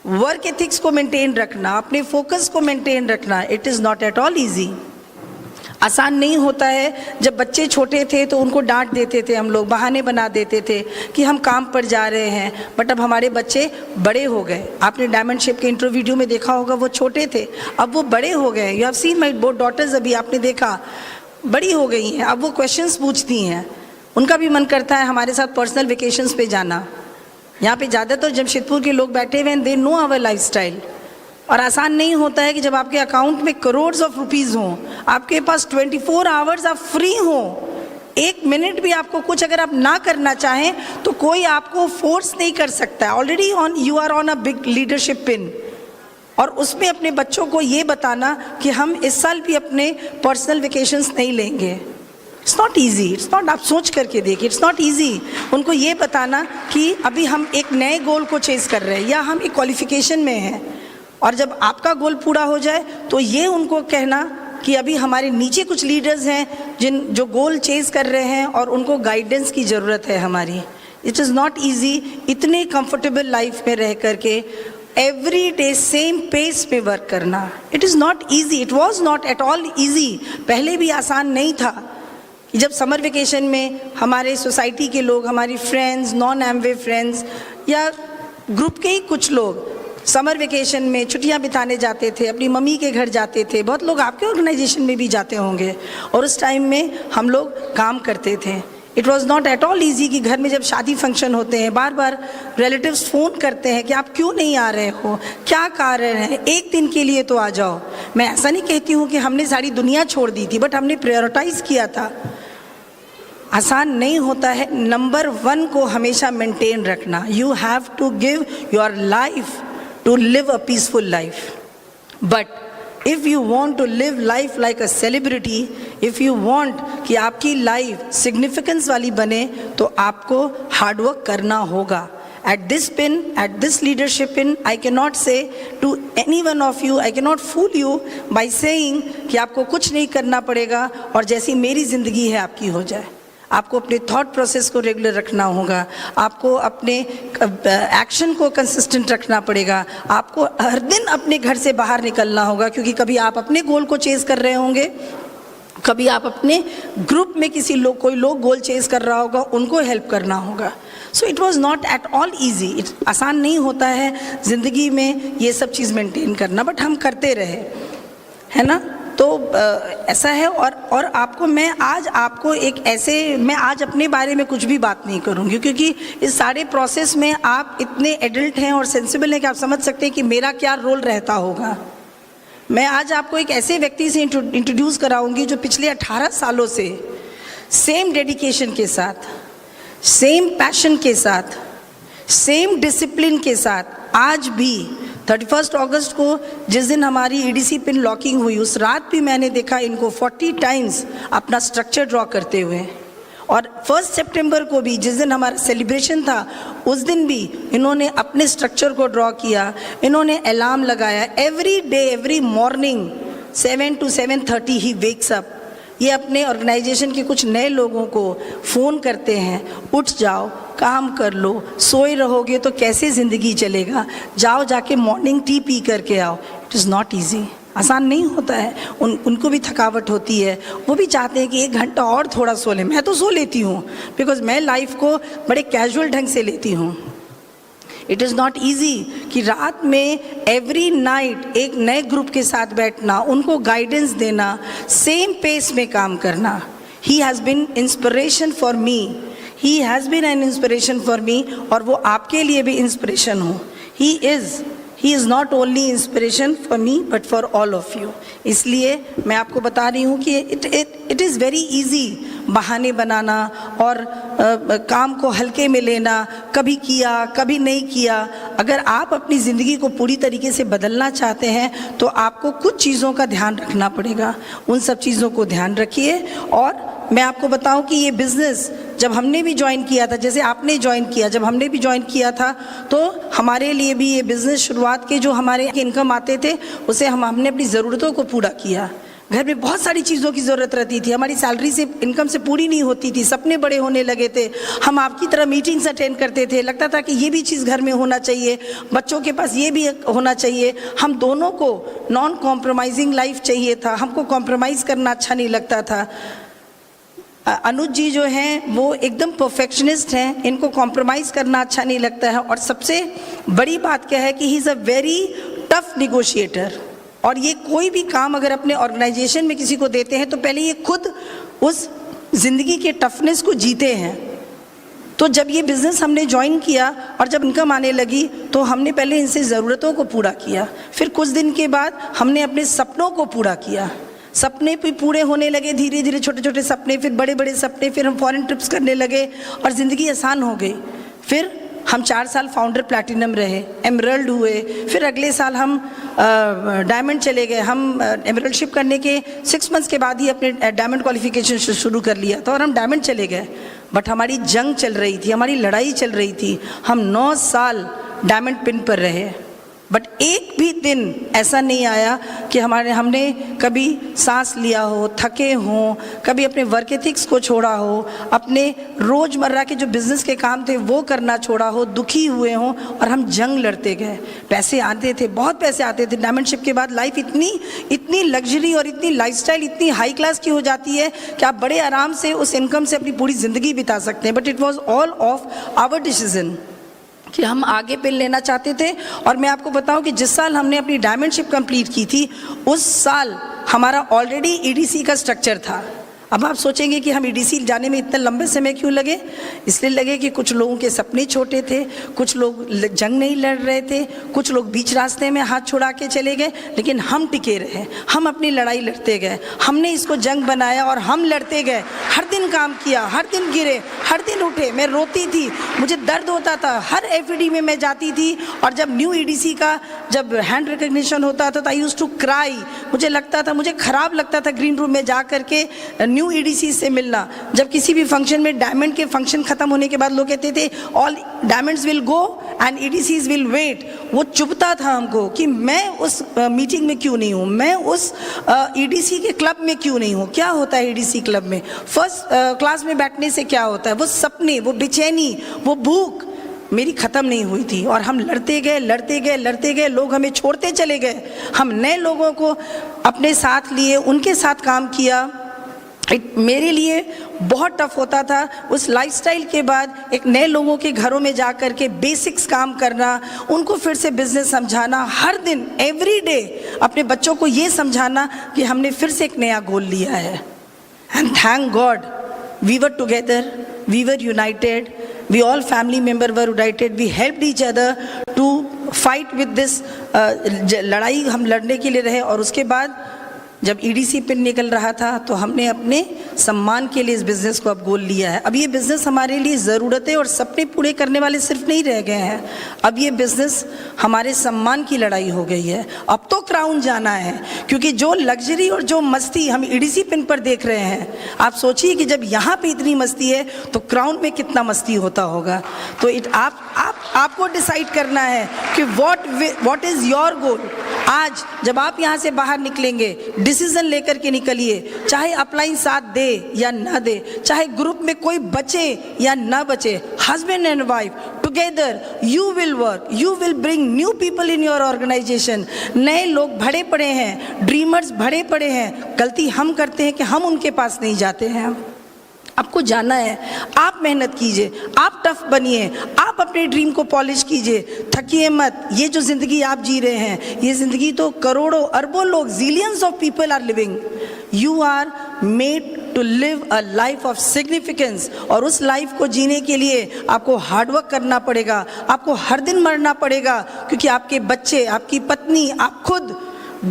वर्क एथिक्स को मेंटेन रखना, अपने फोकस को मेंटेन रखना, it is not at all easy. आसान नहीं होता है। जब बच्चे छोटे थे तो उनको डांट देते थे हम लोग, बहाने बना देते थे कि हम काम पर जा रहे हैं, बट अब हमारे बच्चे बड़े हो गए। आपने डायमंड शेप के इंट्रो वीडियो में देखा होगा, वो छोटे थे, अब वो बड़े हो गए। You have seen my both daughters, अभी आपने देखा बड़ी हो गई हैं, अब वो क्वेश्चंस पूछती हैं। उनका भी मन करता है हमारे साथ पर्सनल वेकेशंस पे जाना। यहाँ पे ज़्यादातर जमशेदपुर के लोग बैठे हुए हैं, दे नो आवर लाइफस्टाइल। और आसान नहीं होता है कि जब आपके अकाउंट में करोड़ ऑफ रुपीज़ हों, आपके पास 24 आवर्स आप फ्री हों, 1 मिनट भी आपको कुछ अगर आप ना करना चाहें तो कोई आपको फोर्स नहीं कर सकता है। Already you are on a big leadership pin, और उसमें अपने बच्चों को ये बताना कि हम इस साल भी अपने पर्सनल वेकेशंस नहीं लेंगे, it's not easy. It's not, आप सोच करके देखिए, इट्स नॉट ईजी। उनको ये बताना कि अभी हम एक नए गोल को चेज़ कर रहे हैं या हम एक क्वालिफिकेशन में हैं, और जब आपका गोल पूरा हो जाए तो ये उनको कहना कि अभी हमारे नीचे कुछ लीडर्स हैं जो गोल चेज़ कर रहे हैं और उनको गाइडेंस की ज़रूरत है हमारी। इट इज़ नॉट ईजी इतने कंफर्टेबल लाइफ में रह करके एवरी डे सेम पेस में वर्क करना। It is not easy, it was not at all easy. पहले भी आसान नहीं था कि जब समर वेकेशन में हमारे सोसाइटी के लोग, हमारी फ्रेंड्स, नॉन एमवे फ्रेंड्स या ग्रुप के ही कुछ लोग समर वेकेशन में छुट्टियां बिताने जाते थे, अपनी मम्मी के घर जाते थे। बहुत लोग आपके ऑर्गेनाइजेशन में भी जाते होंगे, और उस टाइम में हम लोग काम करते थे। It was not at all easy कि घर में जब शादी फंक्शन होते हैं बार बार रिलेटिव्स फ़ोन करते हैं कि आप क्यों नहीं आ रहे हो, क्या कारण है, एक दिन के लिए तो आ जाओ। मैं ऐसा नहीं कहती हूँ कि हमने सारी दुनिया छोड़ दी थी, बट हमने प्रायोरिटाइज़ किया था। आसान नहीं होता है। नंबर 1 को हमेशा मेंटेन रखना। You have to give your life to live a peaceful life. But if you want to live life like a celebrity, if you want कि आपकी लाइफ सिग्निफिकेंस वाली बने, तो आपको हार्ड वर्क करना होगा। At this pin, at this leadership pin, I cannot say to any one of you, I cannot fool you by saying कि आपको कुछ नहीं करना पड़ेगा और जैसी मेरी ज़िंदगी है आपकी हो जाए। आपको अपने थॉट प्रोसेस को रेगुलर रखना होगा, आपको अपने एक्शन को कंसिस्टेंट रखना पड़ेगा, आपको हर दिन अपने घर से बाहर निकलना होगा, क्योंकि कभी आप अपने गोल को चेज़ कर रहे होंगे, कभी आप अपने ग्रुप में कोई लोग गोल चेज़ कर रहा होगा, उनको हेल्प करना होगा। So it was not at all easy. आसान नहीं होता है ज़िंदगी में ये सब चीज़ मेंटेन करना, बट हम करते रहे, है ना। तो ऐसा है। और आपको मैं आज अपने बारे में कुछ भी बात नहीं करूँगी, क्योंकि इस सारे प्रोसेस में आप इतने एडल्ट हैं और सेंसिबल हैं कि आप समझ सकते हैं कि मेरा क्या रोल रहता होगा। मैं आज आपको एक ऐसे व्यक्ति से इंट्रोड्यूस कराऊंगी जो पिछले 18 सालों से सेम डेडिकेशन के साथ, सेम पैशन के साथ, सेम डिसिप्लिन के साथ आज भी 31 अगस्त को जिस दिन हमारी EDC पिन लॉकिंग हुई, उस रात भी मैंने देखा इनको 40 टाइम्स अपना स्ट्रक्चर ड्रॉ करते हुए। और 1 सितंबर को भी जिस दिन हमारा सेलिब्रेशन था, उस दिन भी इन्होंने अपने स्ट्रक्चर को ड्रॉ किया, इन्होंने अलार्म लगाया। Every day, every morning 7 to 7:30 he wakes up. ये अपने ऑर्गेनाइजेशन के कुछ नए लोगों को फ़ोन करते हैं, उठ जाओ, काम कर लो, सोए रहोगे तो कैसे ज़िंदगी चलेगा, जाओ जाके मॉर्निंग टी पी करके आओ। इट इज़ नॉट ईजी, आसान नहीं होता है। उनको भी थकावट होती है, वो भी चाहते हैं कि 1 घंटा और थोड़ा सो लें। मैं तो सो लेती हूँ, बिकॉज मैं लाइफ को बड़े कैजुअल ढंग से लेती हूँ। इट इज़ नॉट ईजी कि रात में एवरी नाइट एक नए ग्रुप के साथ बैठना, उनको गाइडेंस देना, सेम पेस में काम करना। He has been inspiration for me. He has been an inspiration for me, और वो आपके लिए भी इंस्पिरेशन हो. He is not only inspiration for me but for all of you. इसलिए मैं आपको बता रही हूँ कि it is very easy बहाने बनाना और काम को हल्के में लेना, कभी किया कभी नहीं किया. अगर आप अपनी ज़िंदगी को पूरी तरीके से बदलना चाहते हैं तो आपको कुछ चीज़ों का ध्यान रखना पड़ेगा. उन सब चीज़ों को ध्यान रखिए. और मैं आपको बताऊं कि ये बिज़नेस जब हमने भी ज्वाइन किया था, जैसे आपने ज्वाइन किया, जब हमने भी ज्वाइन किया था, तो हमारे लिए भी ये बिज़नेस शुरुआत के जो हमारे इनकम आते थे उसे हमने अपनी ज़रूरतों को पूरा किया. घर में बहुत सारी चीज़ों की ज़रूरत रहती थी, हमारी सैलरी से इनकम से पूरी नहीं होती थी, सपने बड़े होने लगे थे. हम आपकी तरह मीटिंग्स अटेंड करते थे, लगता था कि ये भी चीज़ घर में होना चाहिए, बच्चों के पास ये भी होना चाहिए. हम दोनों को नॉन कॉम्प्रोमाइजिंग लाइफ चाहिए था, हमको कॉम्प्रोमाइज़ करना अच्छा नहीं लगता था. अनुज जी जो हैं वो एकदम परफेक्शनिस्ट हैं, इनको कॉम्प्रोमाइज़ करना अच्छा नहीं लगता है. और सबसे बड़ी बात क्या है कि he is a very tough negotiator. और ये कोई भी काम अगर अपने ऑर्गेनाइजेशन में किसी को देते हैं तो पहले ये खुद उस ज़िंदगी के टफनेस को जीते हैं. तो जब ये बिज़नेस हमने ज्वाइन किया और जब इनकम आने लगी तो हमने पहले इनसे ज़रूरतों को पूरा किया, फिर कुछ दिन के बाद हमने अपने सपनों को पूरा किया. सपने भी पूरे होने लगे धीरे धीरे, छोटे छोटे सपने, फिर बड़े बड़े सपने, फिर हम फॉरेन ट्रिप्स करने लगे और ज़िंदगी आसान हो गई. फिर हम 4 साल फाउंडर प्लैटिनम रहे, एमरल्ड हुए, फिर अगले साल हम डायमंड चले गए. हम एमरल्डशिप करने के 6 मंथ्स के बाद ही अपने डायमंड क्वालिफिकेशन शुरू कर लिया था और हम डायमंड चले गए. बट हमारी जंग चल रही थी, हमारी लड़ाई चल रही थी. हम 9 साल डायमंड पिन पर रहे. बट एक भी दिन ऐसा नहीं आया कि हमने कभी सांस लिया हो, थके हों, कभी अपने वर्क एथिक्स को छोड़ा हो, अपने रोज़मर्रा के जो बिज़नेस के काम थे वो करना छोड़ा हो, दुखी हुए हों. और हम जंग लड़ते गए. पैसे आते थे, बहुत पैसे आते थे. डायमंडशिप के बाद लाइफ इतनी लग्जरी और इतनी लाइफस्टाइल इतनी हाई क्लास की हो जाती है कि आप बड़े आराम से उस इनकम से अपनी पूरी ज़िंदगी बिता सकते हैं. But it was all of our decision कि हम आगे पे लेना चाहते थे. और मैं आपको बताऊं कि जिस साल हमने अपनी डायमंडशिप कंप्लीट की थी उस साल हमारा ऑलरेडी ईडीसी का स्ट्रक्चर था. अब आप सोचेंगे कि हम ईडीसी जाने में इतने लंबे समय क्यों लगे. इसलिए लगे कि कुछ लोगों के सपने छोटे थे, कुछ लोग जंग नहीं लड़ रहे थे, कुछ लोग बीच रास्ते में हाथ छुड़ा के चले गए, लेकिन हम टिके रहे. हम अपनी लड़ाई लड़ते गए, हमने इसको जंग बनाया और हम लड़ते गए. हर दिन काम किया, हर दिन गिरे, हर दिन उठे. मैं रोती थी, मुझे दर्द होता था. हर एफईडी में मैं जाती थी और जब न्यू ईडीसी का जब हैंड रिकग्निशन होता था तो आई यूज्ड टू क्राई. मुझे लगता था, मुझे खराब लगता था ग्रीन रूम में जा करके न्यू ईडीसी से मिलना. जब किसी भी फंक्शन में डायमंड के फंक्शन खत्म होने के बाद लोग कहते थे all diamonds will go and EDCs will wait, वो चुभता था हमको कि मैं उस मीटिंग में क्यों नहीं हूँ, मैं उस ईडीसी के क्लब में क्यों नहीं हूँ. क्या होता है ईडीसी क्लब में? फर्स्ट क्लास में बैठने से क्या होता है? वो सपने, वो बेचैनी, वो भूख मेरी ख़त्म नहीं हुई थी. और हम लड़ते गए लड़ते गए लड़ते गए. लोग हमें छोड़ते चले गए. हम नए लोगों को अपने साथ लिए, उनके साथ काम किया. मेरे लिए बहुत टफ होता था उस लाइफस्टाइल के बाद एक नए लोगों के घरों में जा कर के बेसिक्स काम करना, उनको फिर से बिजनेस समझाना, हर दिन एवरी डे अपने बच्चों को ये समझाना कि हमने फिर से एक नया गोल लिया है. And thank god we were together, we were united, we all family member were united, we helped each other to fight with this. लड़ाई हम लड़ने के लिए रहे. और उसके बाद जब ईडीसी पिन निकल रहा था तो हमने अपने सम्मान के लिए इस बिज़नेस को अब गोल लिया है. अब ये बिज़नेस हमारे लिए ज़रूरतें और सपने पूरे करने वाले सिर्फ नहीं रह गए हैं. अब ये बिज़नेस हमारे सम्मान की लड़ाई हो गई है. अब तो क्राउन जाना है, क्योंकि जो लग्जरी और जो मस्ती हम ईडीसी पिन पर देख रहे हैं, आप सोचिए कि जब यहाँ पे इतनी मस्ती है तो क्राउन में कितना मस्ती होता होगा. तो आपको डिसाइड करना है कि व्हाट इज़ योर गोल. आज जब आप यहाँ से बाहर निकलेंगे डिसीजन लेकर के निकलिए, चाहे अपलाइन साथ दे या ना दे, चाहे ग्रुप में कोई बचे या ना बचे, husband and wife together you will work, you will bring new people in your organization. नए लोग भरे पड़े हैं, ड्रीमर्स भरे पड़े हैं. गलती हम करते हैं कि हम उनके पास नहीं जाते हैं. आपको जाना है, आप मेहनत कीजिए, आप टफ बनिए, आप अपने ड्रीम को पॉलिश कीजिए, थकिए मत. ये जो ज़िंदगी आप जी रहे हैं, ये ज़िंदगी तो करोड़ों अरबों लोग, zillions of people are living. You are made to live a life of significance, और उस लाइफ को जीने के लिए आपको हार्डवर्क करना पड़ेगा, आपको हर दिन मरना पड़ेगा, क्योंकि आपके बच्चे, आपकी पत्नी, आप खुद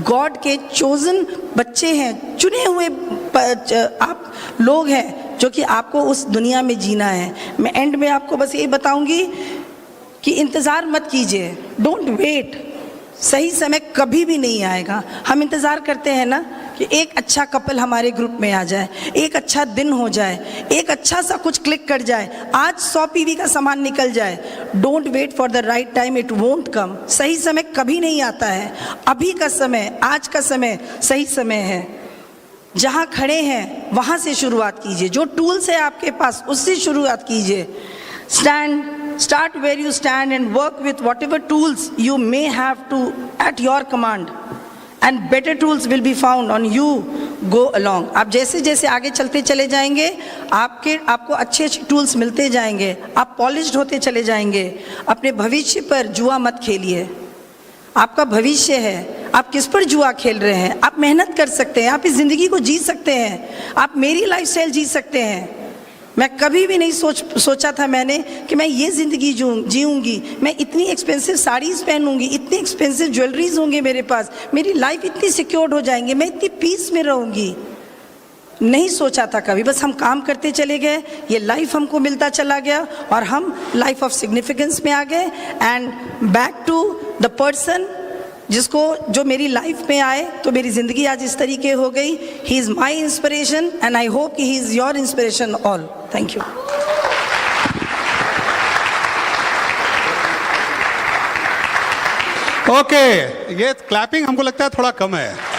गॉड के चोजन बच्चे हैं, चुने हुए आप लोग हैं जो कि आपको उस दुनिया में जीना है। मैं एंड में आपको बस ये बताऊंगी कि इंतज़ार मत कीजिए, डोंट वेट। सही समय कभी भी नहीं आएगा। हम इंतज़ार करते हैं ना कि एक अच्छा कपल हमारे ग्रुप में आ जाए, एक अच्छा दिन हो जाए, एक अच्छा सा कुछ क्लिक कर जाए, आज 100 पीवी का सामान निकल जाए। Don't wait for the right time, it won't come. सही समय कभी नहीं आता है। अभी का समय, आज का समय सही समय है। जहाँ खड़े हैं वहाँ से शुरुआत कीजिए, जो टूल्स है आपके पास उससे शुरुआत कीजिए। Start where you stand and work with whatever tools you may have to at your command, and better tools will be found on you go along. आप जैसे जैसे आगे चलते चले जाएंगे, आपको अच्छे अच्छे टूल्स मिलते जाएंगे, आप पॉलिश्ड होते चले जाएंगे। अपने भविष्य पर जुआ मत खेलिए। आपका भविष्य है, आप किस पर जुआ खेल रहे हैं? आप मेहनत कर सकते हैं, आप इस ज़िंदगी को जी सकते हैं, आप मेरी लाइफस्टाइल जी सकते हैं। मैं कभी भी नहीं सोचा था मैंने कि मैं ये ज़िंदगी जीऊँगी, मैं इतनी एक्सपेंसिव साड़ीज़ पहनूंगी, इतनी एक्सपेंसिव ज्वेलरीज होंगे मेरे पास, मेरी लाइफ इतनी सिक्योर्ड हो जाएंगी, मैं इतनी पीस में रहूँगी। नहीं सोचा था कभी, बस हम काम करते चले गए, ये लाइफ हमको मिलता चला गया और हम लाइफ ऑफ सिग्निफिकेंस में आ गए। And back to the person जो मेरी लाइफ में आए, तो मेरी ज़िंदगी आज इस तरीके हो गई। He is my inspiration and I hope he is your inspiration all. Thank you. Okay, ये क्लैपिंग हमको लगता है थोड़ा कम है।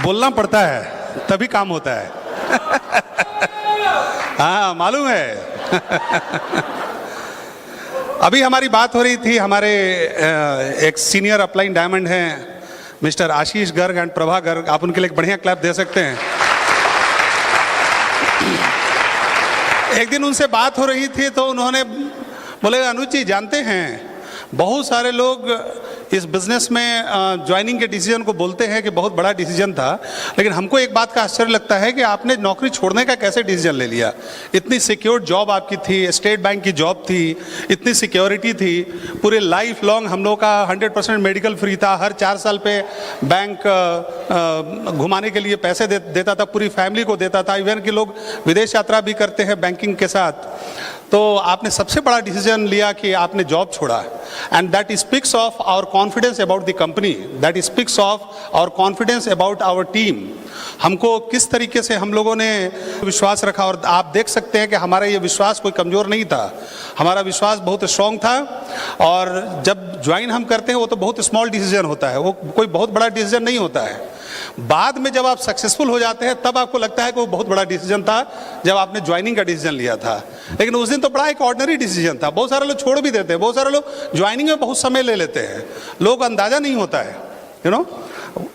बोलना पड़ता है तभी काम होता है। हाँ, मालूम है। अभी हमारी बात हो रही थी, हमारे एक सीनियर अपलाइन डायमंड हैं mister Ashish Garg and Prabha Garg. आप उनके लिए एक बढ़िया क्लैप दे सकते हैं। एक दिन उनसे बात हो रही थी तो उन्होंने बोले, अनुज जी जानते हैं बहुत सारे लोग इस बिज़नेस में ज्वाइनिंग के डिसीजन को बोलते हैं कि बहुत बड़ा डिसीजन था, लेकिन हमको एक बात का आश्चर्य लगता है कि आपने नौकरी छोड़ने का कैसे डिसीजन ले लिया। इतनी सिक्योर जॉब आपकी थी, स्टेट बैंक की जॉब थी, इतनी सिक्योरिटी थी, पूरे लाइफ लॉन्ग हम लोग का 100% मेडिकल फ्री था, हर 4 साल पे बैंक घुमाने के लिए पैसे देता था, पूरी फैमिली को देता था, इवन कि लोग विदेश यात्रा भी करते हैं बैंकिंग के साथ। तो आपने सबसे बड़ा डिसीजन लिया कि आपने जॉब छोड़ा, and that speaks of our confidence about the company, that speaks of our confidence about our team. हमको किस तरीके से हम लोगों ने विश्वास रखा, और आप देख सकते हैं कि हमारा ये विश्वास कोई कमज़ोर नहीं था, हमारा विश्वास बहुत स्ट्रॉन्ग था। और जब ज्वाइन हम करते हैं वो तो बहुत स्मॉल डिसीजन होता है, वो कोई बहुत बड़ा डिसीजन नहीं होता है। बाद में जब आप सक्सेसफुल हो जाते हैं तब आपको लगता है कि वो बहुत बड़ा डिसीजन था जब आपने ज्वाइनिंग का डिसीजन लिया था, लेकिन उस दिन तो बड़ा एक ऑर्डिनरी डिसीजन था। बहुत सारे लोग छोड़ भी देते हैं, बहुत सारे लोग ज्वाइनिंग में बहुत समय ले लेते हैं, लोग अंदाजा नहीं होता है, यू नो।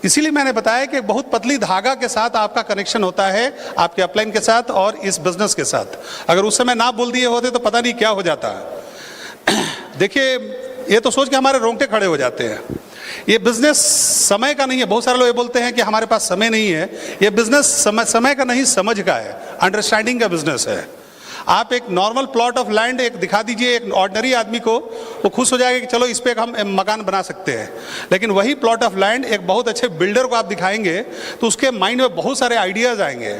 इसीलिए मैंने बताया कि बहुत पतली धागा के साथ आपका कनेक्शन होता है आपके अपलाइन के साथ और इस बिजनेस के साथ। अगर उस समय ना बोल दिए होते तो पता नहीं क्या हो जाता। देखिए, ये तो सोच के हमारे रोंगटे खड़े हो जाते हैं। ये बिजनेस समय का नहीं है। बहुत सारे लोग ये बोलते हैं कि हमारे पास समय नहीं है। ये बिजनेस समय का नहीं, समझ का है, अंडरस्टैंडिंग का बिजनेस है। आप एक नॉर्मल प्लॉट ऑफ लैंड एक दिखा दीजिए एक ऑर्डिनरी आदमी को, वो खुश हो जाएगा कि चलो इस पे हम मकान बना सकते हैं। लेकिन वही प्लॉट ऑफ लैंड एक बहुत अच्छे बिल्डर को आप दिखाएंगे तो उसके माइंड में बहुत सारे आइडियाज आएंगे,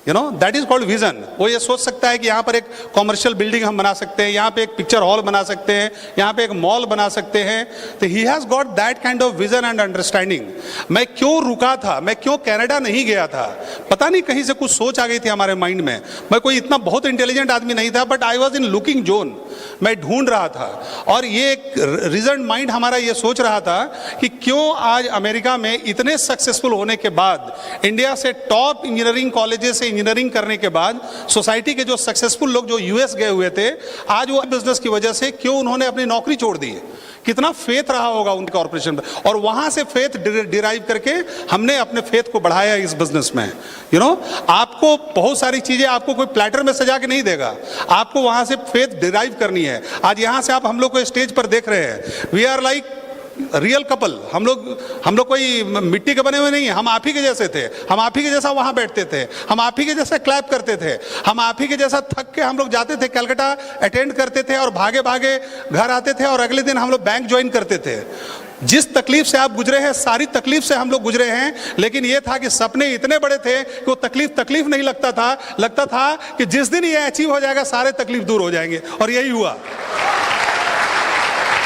you know, that is called vision. वो ये सोच सकता है कि यहाँ पर एक कॉमर्शियल बिल्डिंग हम बना सकते हैं, यहाँ पे एक पिक्चर हॉल बना सकते हैं, यहाँ पे एक मॉल बना सकते हैं। तो he has got that kind of vision and understanding. मैं क्यों रुका था, मैं क्यों कनाडा नहीं गया था, पता नहीं कहीं से कुछ सोच आ गई थी हमारे माइंड में। मैं कोई इतना बहुत इंटेलिजेंट आदमी नहीं था, but I was in looking zone, मैं ढूंढ रहा था। और ये एक रीजन माइंड हमारा ये सोच रहा था कि क्यों आज अमेरिका में इतने सक्सेसफुल होने के बाद, इंडिया से टॉप इंजीनियरिंग कॉलेजेस से इंजीनियरिंग करने के बाद, सोसाइटी के जो सक्सेसफुल लोग जो यूएस गए हुए थे, आज वो बिजनेस की वजह से क्यों उन्होंने अपनी नौकरी छोड़ दी, कितना फेथ रहा होगा उनके कॉर्पोरेशन में, और वहां से फेथ डिराइव करके हमने अपने फेथ को बढ़ाया इस बिजनेस में। आपको बहुत सारी चीजें आपको कोई प्लेटर में सजा के नहीं देगा, आपको वहां से फेथ डिराइव करनी है। आज यहां से आप हम लोग को स्टेज पर देख रहे हैं, we are like real couple. हम लोग कोई मिट्टी के बने हुए नहीं है, हम आप ही के जैसे थे, हम आप ही के जैसा वहां बैठते थे, हम आप ही के जैसा क्लैप करते थे, हम आप ही के जैसा थक के हम लोग जाते थे कलकत्ता अटेंड करते थे और भागे भागे घर आते थे और अगले दिन हम लोग बैंक ज्वाइन करते थे। जिस तकलीफ से आप गुजरे हैं सारी तकलीफ से हम लोग गुजरे हैं, लेकिन यह था कि सपने इतने बड़े थे कि वो तकलीफ नहीं लगता था कि जिस दिन ये अचीव हो जाएगा सारे तकलीफ दूर हो जाएंगे, और यही हुआ।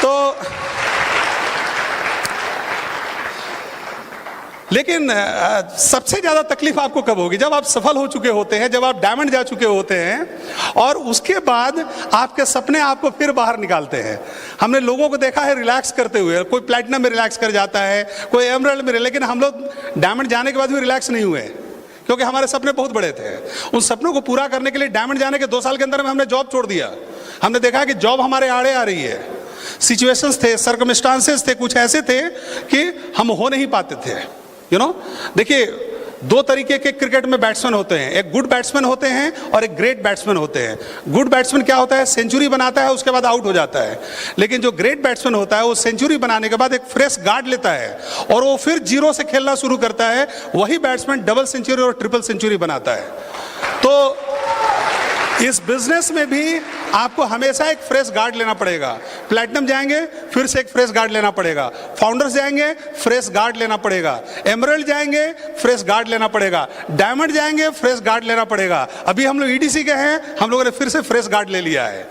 तो लेकिन सबसे ज्यादा तकलीफ आपको कब होगी? जब आप सफल हो चुके होते हैं, जब आप डायमंड जा चुके होते हैं और उसके बाद आपके सपने आपको फिर बाहर निकालते हैं। हमने लोगों को देखा है रिलैक्स करते हुए, कोई प्लैटिनम में रिलैक्स कर जाता है, कोई एमरल्ड में, लेकिन हम लोग डायमंड जाने के बाद भी रिलैक्स नहीं हुए क्योंकि हमारे सपने बहुत बड़े थे। उन सपनों को पूरा करने के लिए डायमंड जाने के 2 साल के अंदर में हमने जॉब छोड़ दिया। हमने देखा कि जॉब हमारे आड़े आ रही है, सिचुएशंस थे, सर्कमस्टांसेस थे, कुछ ऐसे थे कि हम हो नहीं पाते थे। देखिए 2 तरीके के क्रिकेट में बैट्समैन होते हैं, एक गुड बैट्समैन होते हैं और एक ग्रेट बैट्समैन होते हैं। गुड बैट्समैन क्या होता है? सेंचुरी बनाता है, उसके बाद आउट हो जाता है। लेकिन जो ग्रेट बैट्समैन होता है वो सेंचुरी बनाने के बाद एक फ्रेश गार्ड लेता है और वो फिर 0 से खेलना शुरू करता है। वही बैट्समैन डबल सेंचुरी और ट्रिपल सेंचुरी बनाता है। तो इस बिजनेस में भी आपको हमेशा एक फ्रेश गार्ड लेना पड़ेगा। प्लैटिनम जाएंगे फिर से एक फ्रेश गार्ड लेना पड़ेगा, फाउंडर्स जाएंगे फ्रेश गार्ड लेना पड़ेगा, एमरल्ड जाएंगे फ्रेश गार्ड लेना पड़ेगा, डायमंड जाएंगे फ्रेश गार्ड लेना पड़ेगा। अभी हम लोग ईडीसी के हैं, हम लोगों ने फिर से फ्रेश गार्ड ले लिया है।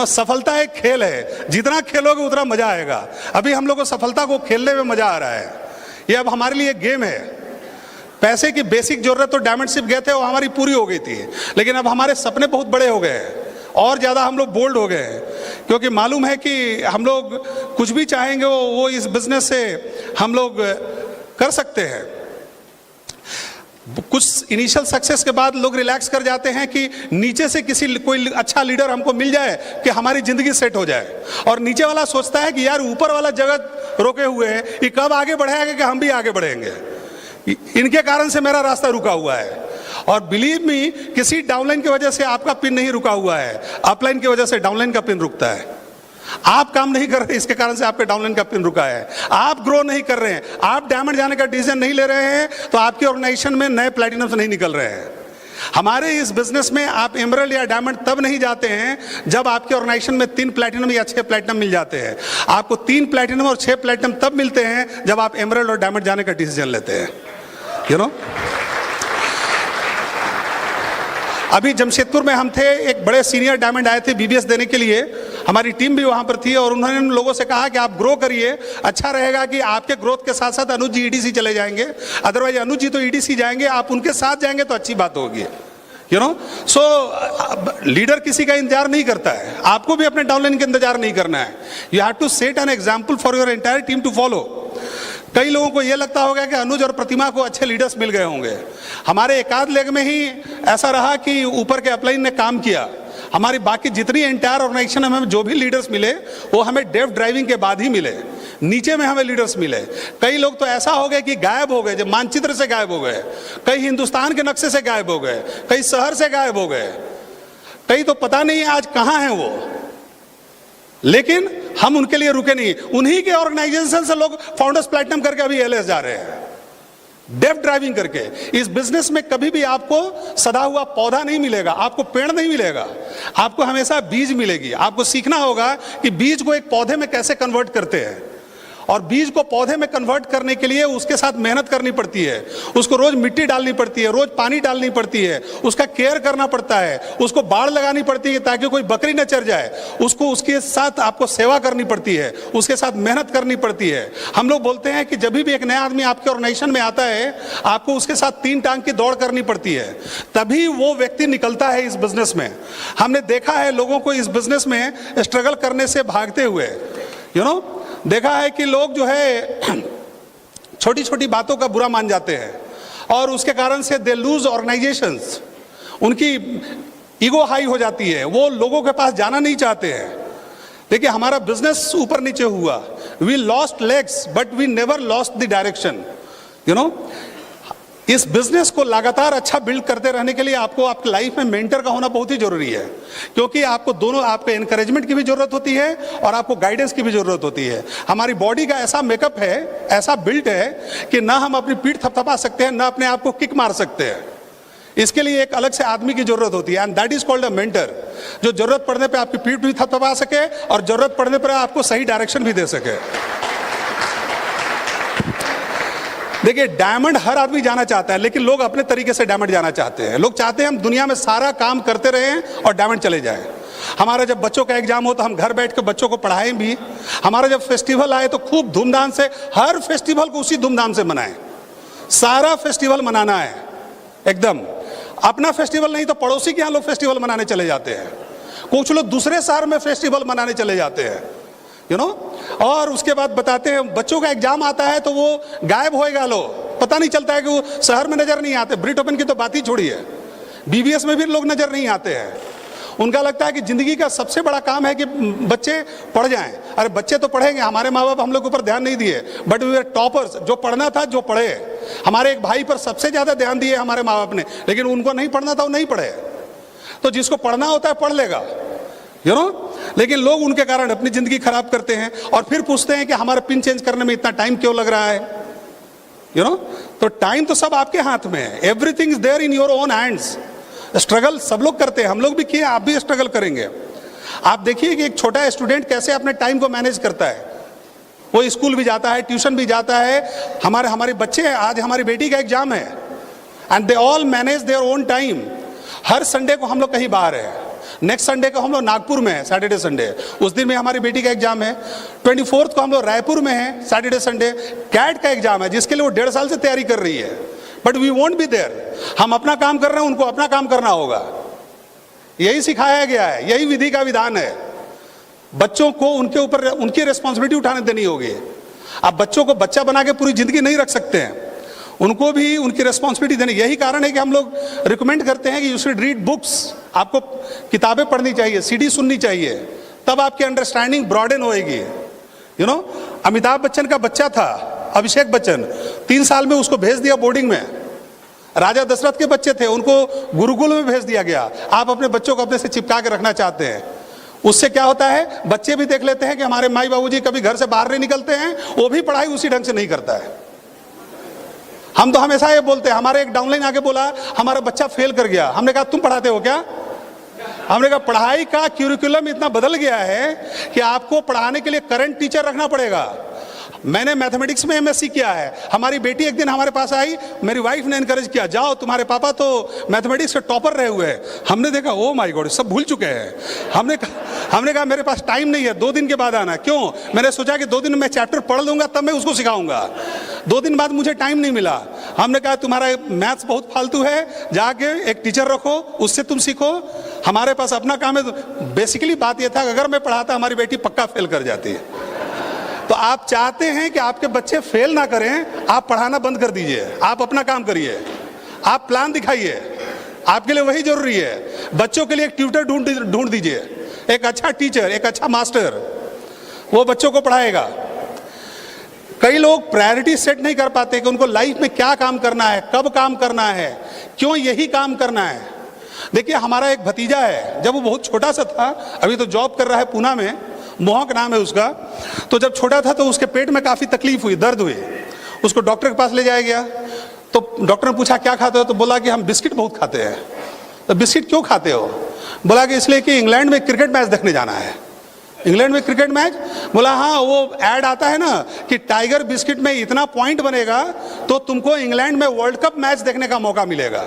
सफलता एक खेल है, जितना खेलोगे उतना मजा आएगा। अभी हम लोग को सफलता को खेलने में मजा आ रहा है। ये अब हमारे लिए एक गेम है। पैसे की बेसिक जरूरत तो डायमंडशिप गए थे वो हमारी पूरी हो गई थी, लेकिन अब हमारे सपने बहुत बड़े हो गए हैं और ज़्यादा हम लोग बोल्ड हो गए हैं, क्योंकि मालूम है कि हम लोग कुछ भी चाहेंगे वो इस बिजनेस से हम लोग कर सकते हैं। कुछ इनिशियल सक्सेस के बाद लोग रिलैक्स कर जाते हैं कि नीचे से कोई अच्छा लीडर हमको मिल जाए कि हमारी जिंदगी सेट हो जाए, और नीचे वाला सोचता है कि यार ऊपर वाला जगत रोके हुए है, ये कब आगे बढ़ेगा कि हम भी आगे बढ़ेंगे, इनके कारण से मेरा रास्ता रुका हुआ है। और बिलीव मी, किसी डाउनलाइन की वजह से आपका पिन नहीं रुका हुआ है, अपलाइन की वजह से डाउनलाइन का पिन रुकता है। आप काम नहीं कर रहे, इसके कारण से आपके डाउनलाइन का पिन रुका है। आप ग्रो नहीं कर रहे हैं, आप डायमंड जाने का डिसीजन नहीं ले रहे हैं, तो आपके ऑर्गेनाइजेशन में नए प्लैटिनम नहीं निकल रहे हैं। हमारे इस बिजनेस में आप एमरल्ड या डायमंड तब नहीं जाते हैं जब आपके ऑर्गेनाइजेशन में 3 प्लैटिनम या 6 प्लैटिनम मिल जाते हैं। आपको 3 प्लैटिनम और 6 प्लैटिनम तब मिलते हैं जब आप एमरल्ड और डायमंड जाने का डिसीजन लेते हैं। अभी जमशेदपुर में हम थे, एक बड़े सीनियर डायमंड आए थे बीबीएस देने के लिए, हमारी टीम भी वहां पर थी, और उन्होंने उन लोगों से कहा कि आप ग्रो करिए, अच्छा रहेगा कि आपके ग्रोथ के साथ साथ अनुज जी ईडीसी चले जाएंगे, अदरवाइज अनुज जी तो ईडीसी जाएंगे, आप उनके साथ जाएंगे तो अच्छी बात होगी। सो लीडर किसी का इंतजार नहीं करता है, आपको भी अपने डाउनलाइन का इंतजार नहीं करना है। You have to set an example for your entire team to follow. कई लोगों को यह लगता होगा कि अनुज और प्रतिमा को अच्छे लीडर्स मिल गए होंगे। हमारे एकाध लेग में ही ऐसा रहा कि ऊपर के अपलाइन ने काम किया। हमारी बाकी जितनी एंटायर ऑर्गेनाइजेशन में हमें जो भी लीडर्स मिले वो हमें डेफ ड्राइविंग के बाद ही मिले, नीचे में हमें लीडर्स मिले। कई लोग तो ऐसा हो गए कि गायब हो गए, जब मानचित्र से गायब हो गए, कई हिंदुस्तान के नक्शे से गायब हो गए, कई शहर से गायब हो गए, कई तो पता नहीं आज कहां हैं वो। लेकिन हम उनके लिए रुके नहीं, उन्हीं के ऑर्गेनाइजेशन से लोग फाउंडर्स प्लैटिनम करके अभी एलएस जा रहे हैं, डेफ ड्राइविंग करके। इस बिजनेस में कभी भी आपको सदा हुआ पौधा नहीं मिलेगा, आपको पेड़ नहीं मिलेगा, आपको हमेशा बीज मिलेगी। आपको सीखना होगा कि बीज को एक पौधे में कैसे कन्वर्ट करते हैं, और बीज को पौधे में कन्वर्ट करने के लिए उसके साथ मेहनत करनी पड़ती है, उसको रोज मिट्टी डालनी पड़ती है, रोज पानी डालनी पड़ती है, उसका केयर करना पड़ता है, उसको बाड़ लगानी पड़ती है ताकि कोई बकरी न चर जाए, उसको उसके साथ आपको सेवा करनी पड़ती है, उसके साथ मेहनत करनी पड़ती है। हम लोग बोलते हैं कि जब भी एक नया आदमी आपके ऑर्गेनाइजेशन में आता है आपको उसके साथ 3 टांग की दौड़ करनी पड़ती है, तभी वो व्यक्ति निकलता है इस बिजनेस में। हमने देखा है लोगों को इस बिजनेस में स्ट्रगल करने से भागते हुए, देखा है कि लोग जो है छोटी छोटी बातों का बुरा मान जाते हैं और उसके कारण से दे लूज ऑर्गेनाइजेशंस, उनकी ईगो हाई हो जाती है, वो लोगों के पास जाना नहीं चाहते हैं। देखिए हमारा बिजनेस ऊपर नीचे हुआ, we lost legs but we never lost the direction, you know. इस बिजनेस को लगातार अच्छा बिल्ड करते रहने के लिए आपको आपकी लाइफ में मेंटर का होना बहुत ही जरूरी है, क्योंकि आपको दोनों, आपको एनकरेजमेंट की भी जरूरत होती है और आपको गाइडेंस की भी जरूरत होती है। हमारी बॉडी का ऐसा मेकअप है, ऐसा बिल्ट है कि ना हम अपनी पीठ थपथपा सकते हैं, ना अपने आप को किक मार सकते हैं। इसके लिए एक अलग से आदमी की जरूरत होती है, and that is called a mentor, जो जरूरत पड़ने पे आपकी पीठ भी थपथपा सके और जरूरत पड़ने पर आपको सही डायरेक्शन भी दे सके। देखिए डायमंड हर आदमी जाना चाहता है, लेकिन लोग अपने तरीके से डायमंड जाना चाहते हैं। लोग चाहते हैं हम दुनिया में सारा काम करते रहें और डायमंड चले जाएं। हमारा जब बच्चों का एग्जाम हो तो हम घर बैठ के बच्चों को पढ़ाएं भी। हमारा जब फेस्टिवल आए तो खूब धूमधाम से, हर फेस्टिवल को उसी धूमधाम से मनाएं। सारा फेस्टिवल मनाना है एकदम। अपना फेस्टिवल नहीं तो पड़ोसी के यहाँ लोग फेस्टिवल मनाने चले जाते हैं, कुछ लोग दूसरे शहर में फेस्टिवल मनाने चले जाते हैं, यू नो। और उसके बाद बताते हैं बच्चों का एग्जाम आता है तो वो गायब होएगा, लो पता नहीं चलता है कि वो शहर में नजर नहीं आते। ब्रिट ओपन की तो बात ही छोड़िए, बीबीएस में भी लोग नजर नहीं आते हैं। उनका लगता है कि जिंदगी का सबसे बड़ा काम है कि बच्चे पढ़ जाएं। अरे बच्चे तो पढ़ेंगे, हमारे माँ बाप हम लोग ऊपर ध्यान नहीं दिए, बट वी आर टॉपर्स। जो पढ़ना था जो पढ़े। हमारे एक भाई पर सबसे ज्यादा ध्यान दिए हमारे माँ बाप ने, लेकिन उनको नहीं पढ़ना था, वो नहीं पढ़े। तो जिसको पढ़ना होता है पढ़ लेगा, यू नो। लेकिन लोग उनके कारण अपनी जिंदगी खराब करते हैं और फिर पूछते हैं कि हमारा पिन चेंज करने में इतना टाइम क्यों लग रहा है, यू नो। तो टाइम तो सब आपके हाथ में है, everything is there in your own hands. Struggle सब लोग करते हैं, हम लोग भी किए, आप भी स्ट्रगल करेंगे। आप देखिए कि एक छोटा स्टूडेंट कैसे अपने टाइम को मैनेज करता है। वो स्कूल भी जाता है, ट्यूशन भी जाता है। हमारे बच्चे हैं, आज हमारी बेटी का एग्जाम है and they all manage their own time. Her Sunday को हम लोग कहीं बाहर है। नेक्स्ट संडे को हम लोग नागपुर में है, सैटरडे संडे, उस दिन में हमारी बेटी का एग्जाम है। 24 को हम लोग रायपुर में है, सैटरडे संडे। कैट का एग्जाम है जिसके लिए वो 1.5 साल से तैयारी कर रही है, but we won't be there. हम अपना काम कर रहे हैं, उनको अपना काम करना होगा। यही सिखाया गया है, यही विधि का विधान है। बच्चों को उनके ऊपर उनकी रिस्पॉन्सिबिलिटी उठाने देनी होगी। आप बच्चों को बच्चा बना के पूरी जिंदगी नहीं रख सकते हैं, उनको भी उनकी रिस्पॉन्सिबिलिटी देनी। यही कारण है कि हम लोग रिकमेंड करते हैं कि यू शुड रीड बुक्स। आपको किताबें पढ़नी चाहिए, सीडी सुननी चाहिए, तब आपकी अंडरस्टैंडिंग ब्रॉडन होएगी, यू नो। अमिताभ बच्चन का बच्चा था, अभिषेक बच्चन, 3 साल में उसको भेज दिया बोर्डिंग में। राजा दशरथ के बच्चे थे, उनको गुरुकुल में भेज दिया गया। आप अपने बच्चों को अपने से चिपका के रखना चाहते हैं, उससे क्या होता है, बच्चे भी देख लेते हैं कि हमारे माई बाबूजी कभी घर से बाहर नहीं निकलते हैं, वो भी पढ़ाई उसी ढंग से नहीं करता है। हम तो हमेशा ये बोलते हैं, हमारे एक डाउनलाइन आके बोला हमारा बच्चा फेल कर गया। हमने कहा तुम पढ़ाते हो क्या? हमने कहा पढ़ाई का क्यूरिकुलम इतना बदल गया है कि आपको पढ़ाने के लिए करंट टीचर रखना पड़ेगा। मैंने मैथमेटिक्स में एमएससी किया है। हमारी बेटी एक दिन हमारे पास आई, मेरी वाइफ ने एनकरेज किया, जाओ तुम्हारे पापा तो मैथमेटिक्स के टॉपर रहे हुए हैं। हमने देखा ओ माय गॉड, सब भूल चुके हैं। हमने कहा मेरे पास टाइम नहीं है, 2 दिन के बाद आना। क्यों? मैंने सोचा कि 2 दिन में मैं चैप्टर पढ़ लूंगा तब मैं उसको सिखाऊंगा। 2 दिन बाद मुझे टाइम नहीं मिला। हमने कहा तुम्हारा मैथ्स बहुत फालतू है, जाके एक टीचर रखो, उससे तुम सीखो, हमारे पास अपना काम है। बेसिकली बात यह था कि अगर मैं पढ़ाता हमारी बेटी पक्का फेल कर जाती है। तो आप चाहते हैं कि आपके बच्चे फेल ना करें, आप पढ़ाना बंद कर दीजिए, आप अपना काम करिए, आप प्लान दिखाइए। आपके लिए वही जरूरी है। बच्चों के लिए एक ट्यूटर ढूंढ दीजिए, एक अच्छा टीचर, एक अच्छा मास्टर, वो बच्चों को पढ़ाएगा। कई लोग प्रायोरिटी सेट नहीं कर पाते कि उनको लाइफ में क्या काम करना है, कब काम करना है, क्यों यही काम करना है। देखिए हमारा एक भतीजा है, जब वो बहुत छोटा सा था, अभी तो जॉब कर रहा है पूना में, मोहक नाम है उसका। तो जब छोटा था तो उसके पेट में काफ़ी तकलीफ हुई, दर्द हुई। उसको डॉक्टर के पास ले जाया गया। तो डॉक्टर ने पूछा क्या खाते हो? तो बोला कि हम बिस्किट बहुत खाते हैं। तो बिस्किट क्यों खाते हो? बोला कि इसलिए कि इंग्लैंड में क्रिकेट मैच देखने जाना है। इंग्लैंड में क्रिकेट मैच? बोला हाँ, वो ऐड आता है ना कि टाइगर बिस्किट में इतना पॉइंट बनेगा तो तुमको इंग्लैंड में वर्ल्ड कप मैच देखने का मौका मिलेगा।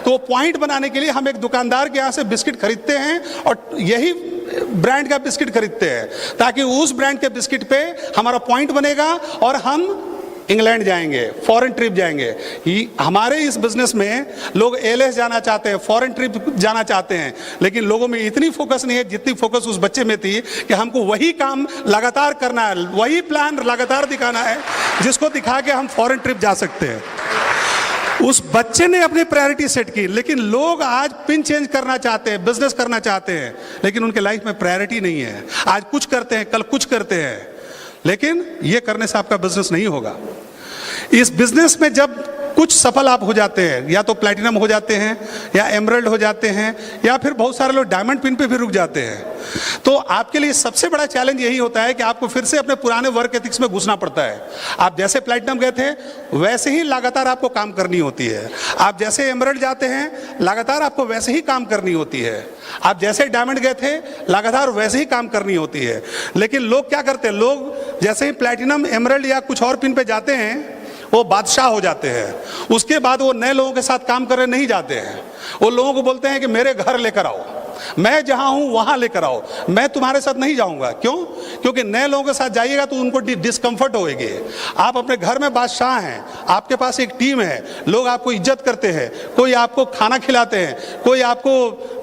तो वो पॉइंट बनाने के लिए हम एक दुकानदार के यहाँ से बिस्किट खरीदते हैं और यही ब्रांड का बिस्किट खरीदते हैं ताकि उस ब्रांड के बिस्किट पे हमारा पॉइंट बनेगा और हम इंग्लैंड जाएंगे, फॉरेन ट्रिप जाएंगे। हमारे इस बिजनेस में लोग एलएस जाना चाहते हैं, फॉरेन ट्रिप जाना चाहते हैं, लेकिन लोगों में इतनी फोकस नहीं है जितनी फोकस उस बच्चे में थी कि हमको वही काम लगातार करना है, वही प्लान लगातार दिखाना है जिसको दिखा के हम फॉरेन ट्रिप जा सकते हैं। उस बच्चे ने अपनी प्रायोरिटी सेट की। लेकिन लोग आज पिन चेंज करना चाहते हैं, बिजनेस करना चाहते हैं, लेकिन उनके लाइफ में प्रायोरिटी नहीं है। आज कुछ करते हैं, कल कुछ करते हैं, लेकिन ये करने से आपका बिजनेस नहीं होगा। इस बिजनेस में जब कुछ सफल आप हो जाते हैं, या तो प्लैटिनम हो जाते हैं, या एमरल्ड हो जाते हैं, या फिर बहुत सारे लोग डायमंड पिन पे भी रुक जाते हैं, तो आपके लिए सबसे बड़ा चैलेंज यही होता है कि आपको फिर से अपने पुराने वर्क एथिक्स में घुसना पड़ता है। आप जैसे प्लैटिनम गए थे वैसे ही लगातार आपको काम करनी होती है। आप जैसे एमरल्ड जाते हैं लगातार आपको वैसे ही काम करनी होती है। आप जैसे डायमंड गए थे लगातार वैसे ही काम करनी होती है। लेकिन लोग क्या करते हैं, लोग जैसे ही प्लैटिनम, एमरल्ड या कुछ और पिन पे जाते हैं वो बादशाह हो जाते हैं। उसके बाद वो नए लोगों के साथ काम करने नहीं जाते हैं। वो लोगों को बोलते हैं कि मेरे घर लेकर आओ, मैं जहां हूं वहां लेकर आओ, मैं तुम्हारे साथ नहीं जाऊंगा। क्यों? क्योंकि नए लोगों के साथ जाइएगा तो उनको डिस्कंफर्ट होएगी। आप अपने घर में बादशाह हैं, आपके पास एक टीम है, लोग आपको इज्जत करते हैं, कोई आपको खाना खिलाते हैं, कोई आपको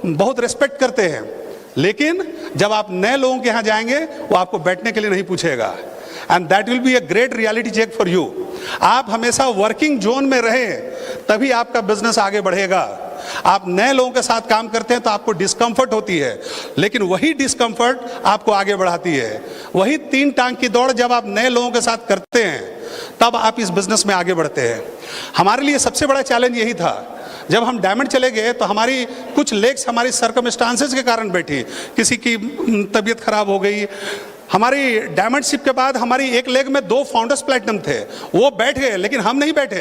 बहुत रिस्पेक्ट करते हैं। लेकिन जब आप नए लोगों के यहाँ जाएंगे वो आपको बैठने के लिए नहीं पूछेगा। And that will be a great reality check for you. आप हमेशा वर्किंग जोन में रहे तभी आपका बिजनेस आगे बढ़ेगा। आप नए लोगों के साथ काम करते हैं तो आपको डिस्कंफर्ट होती है, लेकिन वही डिस्कंफर्ट आपको आगे बढ़ाती है। वही 3 टांग की दौड़ जब आप नए लोगों के साथ करते हैं तब आप इस बिजनेस में आगे बढ़ते हैं। हमारे लिए सबसे बड़ा चैलेंज यही था। जब हम डायमंड चले गए तो हमारी कुछ लेग्स हमारी सर्कमस्टांसेस के कारण बैठी, किसी की तबीयत खराब हो गई। हमारी डायमंड शिप के बाद हमारी एक लेग में 2 फाउंडर्स प्लैटिनम थे, वो बैठ गए, लेकिन हम नहीं बैठे।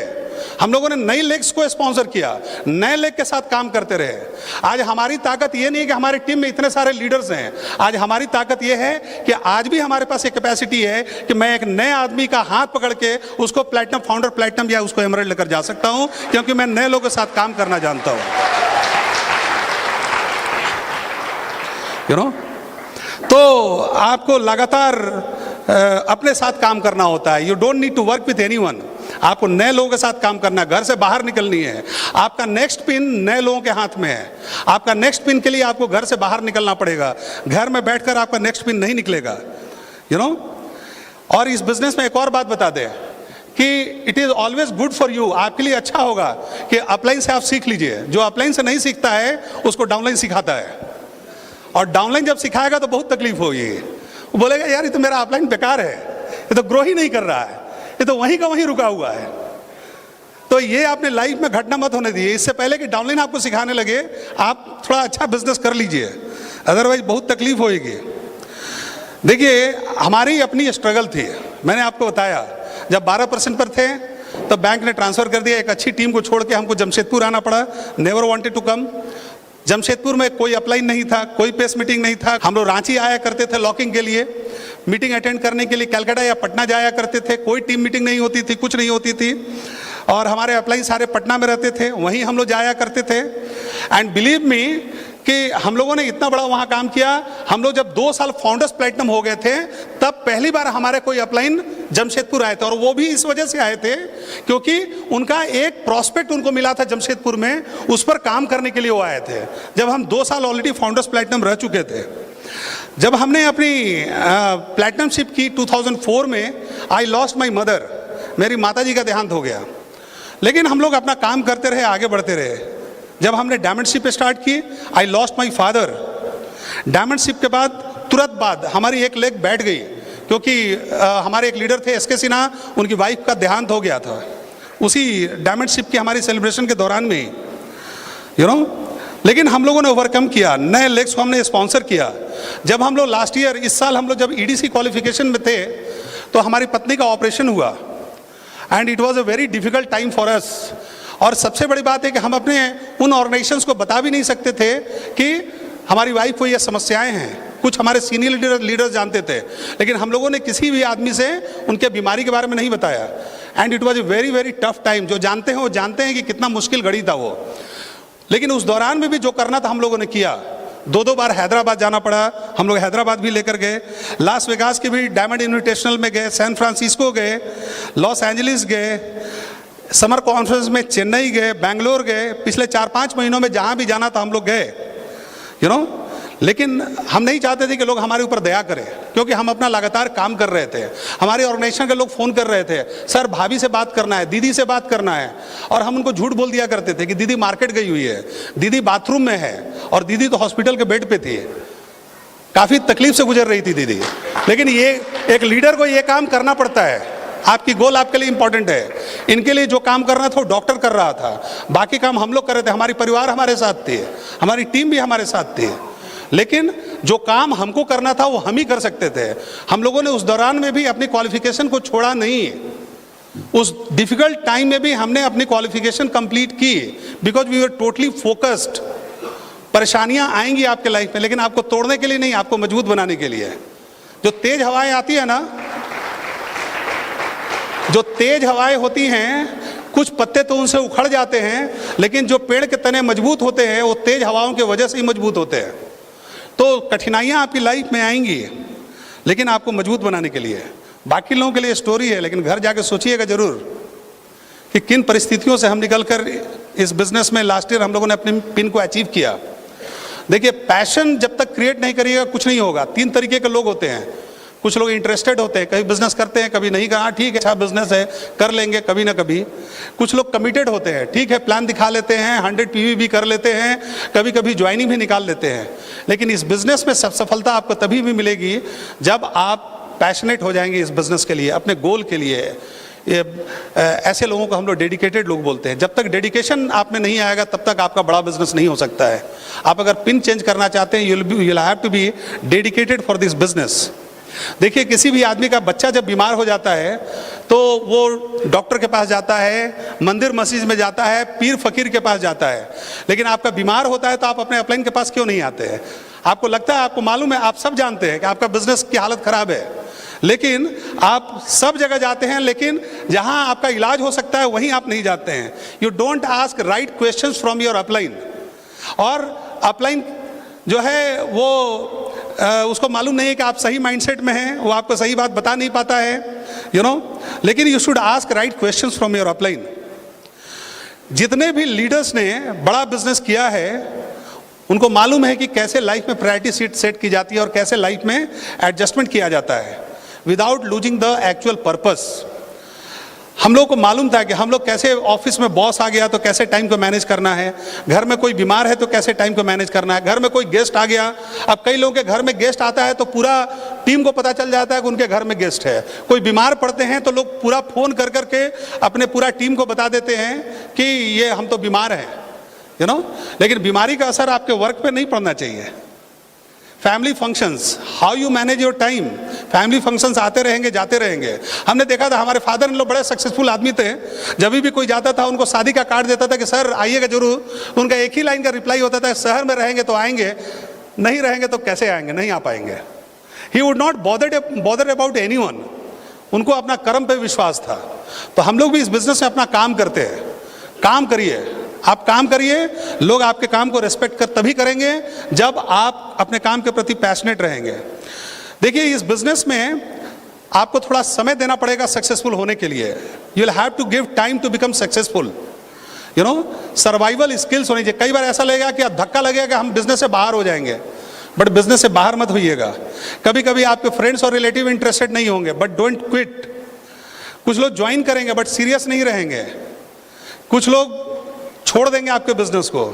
हम लोगों ने नई लेग्स को स्पॉन्सर किया, नए लेग के साथ काम करते रहे। आज हमारी ताकत ये नहीं है कि हमारी टीम में इतने सारे लीडर्स हैं। आज हमारी ताकत ये है कि आज भी हमारे पास एक कैपेसिटी है कि मैं एक नए आदमी का हाथ पकड़ के उसको प्लैटिनम, फाउंडर प्लैटिनम या उसको एमरल्ड लेकर जा सकता हूं, क्योंकि मैं नए लोगों के साथ काम करना जानता हूं। यू नो, तो आपको लगातार अपने साथ काम करना होता है। You don't need to work with anyone. आपको नए लोगों के साथ काम करना है, घर से बाहर निकलनी है। आपका नेक्स्ट पिन नए लोगों के हाथ में है। आपका नेक्स्ट पिन के लिए आपको घर से बाहर निकलना पड़ेगा। घर में बैठकर आपका नेक्स्ट पिन नहीं निकलेगा। यू नो, और इस बिजनेस में एक और बात बता दें कि it is always good for you. आपके लिए अच्छा होगा कि अपलाइन से आप सीख लीजिए। जो अपलाइन से नहीं सीखता है उसको डाउनलाइन सिखाता है, और डाउनलाइन जब सिखाएगा तो बहुत तकलीफ होगी। वो बोलेगा यार ये तो मेरा अपलाइन बेकार है, ये तो ग्रो ही नहीं कर रहा है, ये तो वहीं का वहीं रुका हुआ है। तो ये आपने लाइफ में घटना मत होने दी। इससे पहले कि डाउनलाइन आपको सिखाने लगे आप थोड़ा अच्छा बिजनेस कर लीजिए, अदरवाइज बहुत तकलीफ होगी। देखिए, हमारी अपनी स्ट्रगल थी। मैंने आपको बताया जब 12% पर थे तो बैंक ने ट्रांसफर कर दिया। एक अच्छी टीम को छोड़ के हमको जमशेदपुर आना पड़ा। Never wanted to come. Jamshedpur में कोई अपलाइन नहीं था, कोई पेस मीटिंग नहीं था। हम लोग रांची आया करते थे लॉकिंग के लिए, मीटिंग अटेंड करने के लिए कलकत्ता या पटना जाया करते थे। कोई टीम मीटिंग नहीं होती थी, कुछ नहीं होती थी। और हमारे अपलाइन सारे पटना में रहते थे, वहीं हम लोग जाया करते थे। एंड बिलीव मी कि हम लोगों ने इतना बड़ा वहाँ काम किया। हम लोग जब 2 साल फाउंडर्स प्लैटिनम हो गए थे तब पहली बार हमारे कोई अपलाइन जमशेदपुर आए थे, और वो भी इस वजह से आए थे क्योंकि उनका एक प्रोस्पेक्ट उनको मिला था जमशेदपुर में, उस पर काम करने के लिए वो आए थे। जब हम 2 साल ऑलरेडी फाउंडर्स प्लैटिनम रह चुके थे। जब हमने अपनी प्लैटिनम शिप की 2004 में, आई लॉस्ट माई मदर, मेरी माता जी का देहांत हो गया। लेकिन हम लोग अपना काम करते रहे, आगे बढ़ते रहे। जब हमने डायमंड शिप स्टार्ट की, I lost my father. Diamond ship के बाद तुरंत बाद हमारी एक लेग बैठ गई क्योंकि हमारे एक लीडर थे एसके सिन्हा, उनकी वाइफ का देहांत हो गया था उसी डायमंड शिप की हमारी सेलिब्रेशन के दौरान में, यू नो। लेकिन हम लोगों ने ओवरकम किया, नए लेग्स को हमने स्पॉन्सर किया। जब हम लोग लास्ट ईयर, इस साल हम लोग जब ईडीसी क्वालिफिकेशन में थे तो हमारी पत्नी का ऑपरेशन हुआ, and it was a very difficult time for us. और सबसे बड़ी बात है कि हम अपने उन ऑर्गेनाइजेशंस को बता भी नहीं सकते थे कि हमारी वाइफ को ये समस्याएं हैं। कुछ हमारे सीनियर लीडर्स जानते थे, लेकिन हम लोगों ने किसी भी आदमी से उनके बीमारी के बारे में नहीं बताया। And it was a very very tough time. जो जानते हैं वो जानते हैं कि कितना मुश्किल घड़ी था वो। लेकिन उस दौरान में भी जो करना था हम लोगों ने किया। 2 बार हैदराबाद जाना पड़ा, हम लोग हैदराबाद भी लेकर गए, लास वेगास के भी डायमंड इन्विटेशनल में गए, सैन फ्रांसिस्को गए, लॉस एंजलिस गए, समर कॉन्फ्रेंस में चेन्नई गए, बेंगलोर गए। पिछले 4-5 महीनों में जहाँ भी जाना था हम लोग गए, यू नो। लेकिन हम नहीं चाहते थे कि लोग हमारे ऊपर दया करें, क्योंकि हम अपना लगातार काम कर रहे थे। हमारे ऑर्गेनाइजेशन के लोग फ़ोन कर रहे थे, सर भाभी से बात करना है, दीदी से बात करना है, और हम उनको झूठ बोल दिया करते थे कि दीदी मार्केट गई हुई है, दीदी बाथरूम में है, और दीदी तो हॉस्पिटल के बेड पे थी, काफ़ी तकलीफ से गुजर रही थी दीदी। लेकिन ये एक लीडर को ये काम करना पड़ता है। आपकी गोल आपके लिए इंपॉर्टेंट है। इनके लिए जो काम करना था वो डॉक्टर कर रहा था, बाकी काम हम लोग कर रहे थे, हमारी परिवार हमारे साथ थे, हमारी टीम भी हमारे साथ थी। लेकिन जो काम हमको करना था वो हम ही कर सकते थे। हम लोगों ने उस दौरान में भी अपनी क्वालिफिकेशन को छोड़ा नहीं, उस डिफिकल्ट टाइम में भी हमने अपनी क्वालिफिकेशन कंप्लीट की, because we were totally focused. परेशानियां आएंगी आपके लाइफ में, लेकिन आपको तोड़ने के लिए नहीं, आपको मजबूत बनाने के लिए। जो तेज हवाएं आती है ना, जो तेज हवाएं होती हैं, कुछ पत्ते तो उनसे उखड़ जाते हैं, लेकिन जो पेड़ के तने मजबूत होते हैं वो तेज हवाओं की वजह से ही मजबूत होते हैं। तो कठिनाइयां आपकी लाइफ में आएंगी, लेकिन आपको मजबूत बनाने के लिए। बाकी लोगों के लिए स्टोरी है, लेकिन घर जाके सोचिएगा जरूर कि किन परिस्थितियों से हम निकलकर इस बिजनेस में लास्ट ईयर हम लोगों ने अपने पिन को अचीव किया। देखिए, पैशन जब तक क्रिएट नहीं करिएगा कुछ नहीं होगा। 3 तरीके के लोग होते हैं। कुछ लोग इंटरेस्टेड होते हैं, कभी बिजनेस करते हैं, कभी नहीं कहा ठीक है अच्छा बिजनेस है कर लेंगे कभी ना कभी। कुछ लोग कमिटेड होते हैं, ठीक है प्लान दिखा लेते हैं, 100 PV भी कर लेते हैं, कभी कभी ज्वाइनिंग भी निकाल लेते हैं। लेकिन इस बिजनेस में सब सफलता आपको तभी भी मिलेगी जब आप पैशनेट हो जाएंगे इस बिजनेस के लिए, अपने गोल के लिए। ये ऐसे लोगों को हम लोग डेडिकेटेड लोग बोलते हैं। जब तक डेडिकेशन आप में नहीं आएगा तब तक आपका बड़ा बिजनेस नहीं हो सकता है। आप अगर पिन चेंज करना चाहते हैं, you will have to be dedicated for this business. देखिए, किसी भी आदमी का बच्चा जब बीमार हो जाता है तो वो डॉक्टर के पास जाता है, मंदिर मस्जिद में जाता है, पीर फकीर के पास जाता है। लेकिन आपका बीमार होता है तो आप अपने अपलाइन के पास क्यों नहीं आते हैं? आपको लगता है, आपको मालूम है, आप सब जानते हैं कि आपका बिजनेस की हालत खराब है, लेकिन आप सब जगह जाते हैं, लेकिन जहां आपका इलाज हो सकता है वहीं आप नहीं जाते हैं। You don't ask right questions from your upline. और अपलाइन जो है वो उसको मालूम नहीं है कि आप सही माइंडसेट में हैं, वो आपको सही बात बता नहीं पाता है, यू नो। लेकिन you should ask right questions from your upline. जितने भी लीडर्स ने बड़ा बिजनेस किया है उनको मालूम है कि कैसे लाइफ में प्रायोरिटी सेट की जाती है और कैसे लाइफ में एडजस्टमेंट किया जाता है without losing the actual purpose. हम लोग को मालूम था कि हम लोग कैसे, ऑफिस में बॉस आ गया तो कैसे टाइम को मैनेज करना है, घर में कोई बीमार है तो कैसे टाइम को मैनेज करना है, घर में कोई गेस्ट आ गया। अब कई लोगों के घर में गेस्ट आता है तो पूरा टीम को पता चल जाता है कि उनके घर में गेस्ट है। कोई बीमार पड़ते हैं तो लोग पूरा फोन कर करके अपने पूरा टीम को बता देते हैं कि ये हम तो बीमार हैं, यू नो। लेकिन बीमारी का असर आपके वर्क पे नहीं पड़ना चाहिए। Family functions, how you manage your time. Family functions आते रहेंगे जाते रहेंगे। हमने देखा था, हमारे फादर इन लोग बड़े सक्सेसफुल आदमी थे। जब भी कोई जाता था उनको शादी का कार्ड देता था कि सर आइएगा जरूर, उनका एक ही लाइन का रिप्लाई होता था, शहर में रहेंगे तो आएंगे, नहीं रहेंगे तो कैसे आएंगे, नहीं आ पाएंगे। He would not bother about anyone. उनको अपना कर्म पे विश्वास था। तो हम लोग भी इस बिजनेस में अपना काम करते हैं। काम करिए, आप काम करिए, लोग आपके काम को रेस्पेक्ट तभी करेंगे जब आप अपने काम के प्रति पैशनेट रहेंगे। देखिए, इस बिजनेस में आपको थोड़ा समय देना पड़ेगा सक्सेसफुल होने के लिए। You will have to give time to become successful, you know. Survival skills होनी चाहिए। कई बार ऐसा लगेगा कि धक्का लगेगा कि हम बिजनेस से बाहर हो जाएंगे, बट बिजनेस से बाहर मत होइएगा। कभी कभी आपके फ्रेंड्स और रिलेटिव इंटरेस्टेड नहीं होंगे, बट डोंट क्विट। कुछ लोग ज्वाइन करेंगे बट सीरियस नहीं रहेंगे। कुछ लोग छोड़ देंगे आपके बिजनेस को।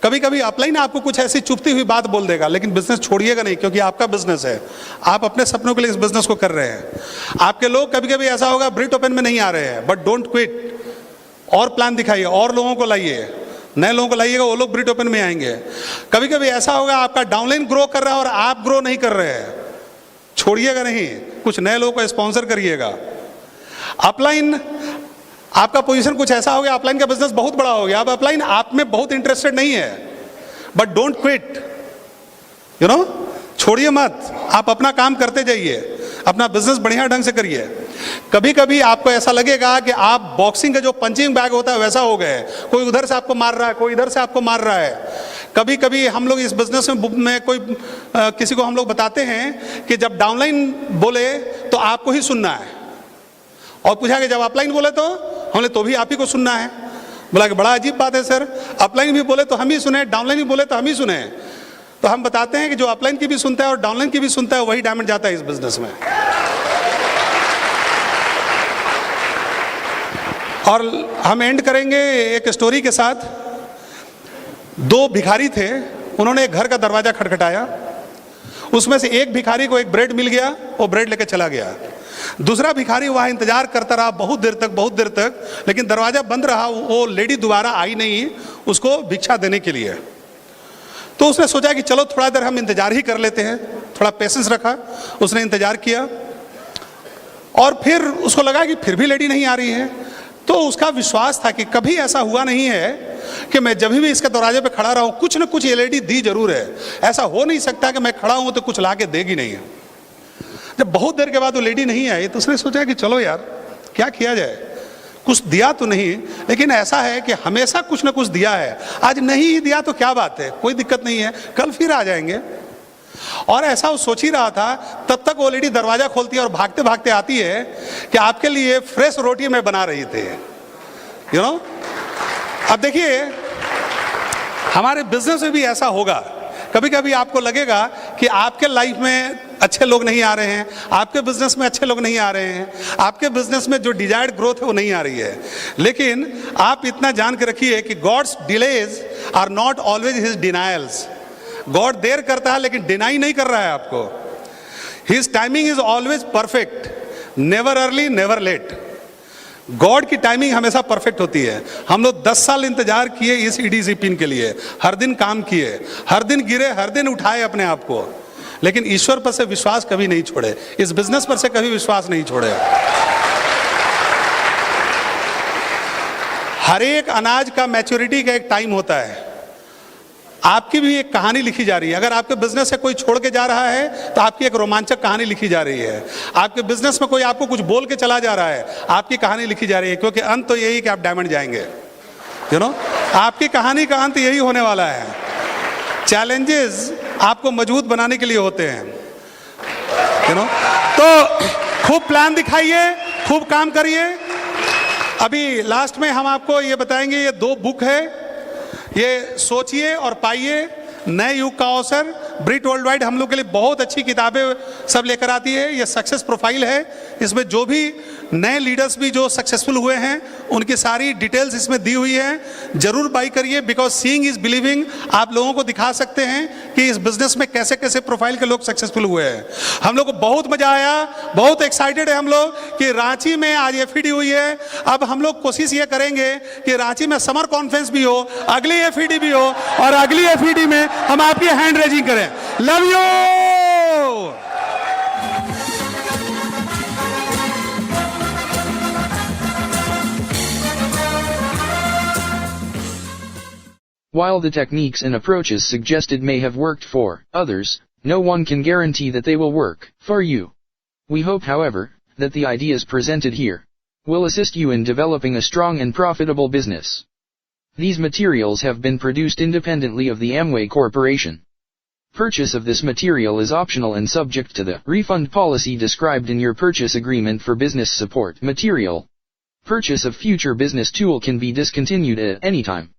कभी कभी अपलाइन आपको कुछ ऐसी चुभती हुई बात बोल देगा, लेकिन बिजनेस छोड़िएगा नहीं, क्योंकि आपका बिजनेस है। आप अपने सपनों के लिए इस बिजनेस को कर रहे हैं। आपके लोग कभी कभी ऐसा होगा ब्रिट ओपन में नहीं आ रहे हैं, बट डोंट क्विट। और प्लान दिखाइए, और लोगों को लाइए, नए लोगों को लाइएगा, वो लोग ब्रिट ओपन में आएंगे। कभी कभी ऐसा होगा आपका डाउनलाइन ग्रो कर रहा है और आप ग्रो नहीं कर रहे हैं, छोड़िएगा नहीं, कुछ नए लोगों को स्पॉन्सर करिएगा। अपलाइन, आपका पोजीशन कुछ ऐसा हो गया, अपलाइन का बिजनेस बहुत बड़ा हो गया, अब अपलाइन आप में बहुत इंटरेस्टेड नहीं है, but don't quit, you know. छोड़िए मत, आप अपना काम करते जाइए, अपना बिजनेस बढ़िया ढंग से करिए। कभी कभी आपको ऐसा लगेगा कि आप बॉक्सिंग का जो पंचिंग बैग होता है वैसा हो गए, कोई उधर से आपको मार रहा है, कोई इधर से आपको मार रहा है। कभी कभी हम लोग इस बिजनेस में कोई किसी को हम लोग बताते हैं कि जब डाउनलाइन बोले तो आपको ही सुनना है, और पूछा कि जब अपलाइन बोले तो हमने तो भी आप ही को सुनना है। बोला कि बड़ा अजीब बात है सर, अपलाइन भी बोले तो हम ही सुने, डाउनलाइन भी बोले तो हम ही सुने। तो हम बताते हैं कि जो अपलाइन की भी सुनता है और डाउनलाइन की भी सुनता है वही डायमंड जाता है इस बिजनेस में। और हम एंड करेंगे एक स्टोरी के साथ। दो भिखारी थे, उन्होंने एक घर का दरवाजा खटखटाया। उसमें से एक भिखारी को एक ब्रेड मिल गया, वो ब्रेड लेके चला गया। दूसरा भिखारी वहां इंतजार करता रहा बहुत देर तक, लेकिन दरवाजा बंद रहा। वो लेडी दोबारा आई नहीं उसको भिक्षा देने के लिए। तो उसने सोचा कि चलो थोड़ा देर हम इंतजार ही कर लेते हैं, थोड़ा पेशेंस रखा। उसने इंतजार किया और फिर उसको लगा कि फिर भी लेडी नहीं आ रही है। तो उसका विश्वास था कि कभी ऐसा हुआ नहीं है कि मैं जब भी इसके दरवाजे पे खड़ा रहूं कुछ न कुछ ये लेडी दी जरूर है। ऐसा हो नहीं सकता कि मैं खड़ा हूं तो कुछ ला के देगी नहीं है। जब बहुत देर के बाद वो लेडी नहीं आई तो उसने सोचा कि चलो यार क्या किया जाए, कुछ दिया तो नहीं, लेकिन ऐसा है कि हमेशा कुछ ना कुछ दिया है। आज नहीं ही दिया तो क्या बात है, कोई दिक्कत नहीं है, कल फिर आ जाएंगे। और ऐसा वो सोच ही रहा था, तब तक वो लेडी दरवाजा खोलती है और भागते भागते आती है कि आपके लिए फ्रेश रोटी मैं बना रही थी, यू नो। अब देखिए हमारे बिजनेस में भी ऐसा होगा। कभी कभी आपको लगेगा कि आपके लाइफ में अच्छे लोग नहीं आ रहे हैं, आपके बिजनेस में अच्छे लोग नहीं आ रहे हैं, आपके बिजनेस में जो डिजायर्ड ग्रोथ है वो नहीं आ रही है। लेकिन आप इतना जान के रखिए कि God's delays are not always his denials. God देर करता है लेकिन डिनाई नहीं कर रहा है आपको। His timing is always perfect, never early never late. God की टाइमिंग हमेशा परफेक्ट होती है। हम लोग 10 साल इंतजार किए इस ईडीसी पिन के लिए, हर दिन काम किए, हर दिन गिरे, हर दिन उठाए अपने आप को, लेकिन ईश्वर पर से विश्वास कभी नहीं छोड़े, इस बिजनेस पर से कभी विश्वास नहीं छोड़े। हर एक अनाज का मैच्योरिटी का एक टाइम होता है। आपकी भी एक कहानी लिखी जा रही है। अगर आपके बिजनेस से कोई छोड़ के जा रहा है तो आपकी एक रोमांचक कहानी लिखी जा रही है। आपके बिजनेस में कोई आपको कुछ बोल के चला जा रहा है, आपकी कहानी लिखी जा रही है, क्योंकि अंत तो यही कि आप डायमंड जाएंगे, यू नो। आपकी कहानी का अंत यही होने वाला है। चैलेंजेस आपको मजबूत बनाने के लिए होते हैं, यू नो। तो खूब प्लान दिखाइए, खूब काम करिए। अभी लास्ट में हम आपको ये बताएंगे, ये 2 बुक है, ये सोचिए और पाइए, नए युग का अवसर। ब्रिट वर्ल्ड वाइड हम लोग के लिए बहुत अच्छी किताबें सब लेकर आती है। ये सक्सेस प्रोफाइल है, इसमें जो भी नए लीडर्स भी जो सक्सेसफुल हुए हैं उनकी सारी डिटेल्स इसमें दी हुई है। जरूर बाई करिए, बिकॉज सीइंग इज बिलीविंग। आप लोगों को दिखा सकते हैं कि इस बिजनेस में कैसे कैसे प्रोफाइल के लोग सक्सेसफुल हुए हैं। हम लोग को बहुत मजा आया, बहुत एक्साइटेड है हम लोग कि रांची में आज एफईडी हुई है। अब हम लोग कोशिश ये करेंगे कि रांची में समर कॉन्फ्रेंस भी हो, अगली एफईडी भी हो, और अगली एफईडी में हम आपकी हैंड रेजिंग करें। Love you. While the techniques and approaches suggested may have worked for others, no one can guarantee that they will work for you. We hope, however, that the ideas presented here will assist you in developing a strong and profitable business. These materials have been produced independently of the Amway Corporation. Purchase of this material is optional and subject to the refund policy described in your purchase agreement for business support material. Purchase of future business tool can be discontinued at any time.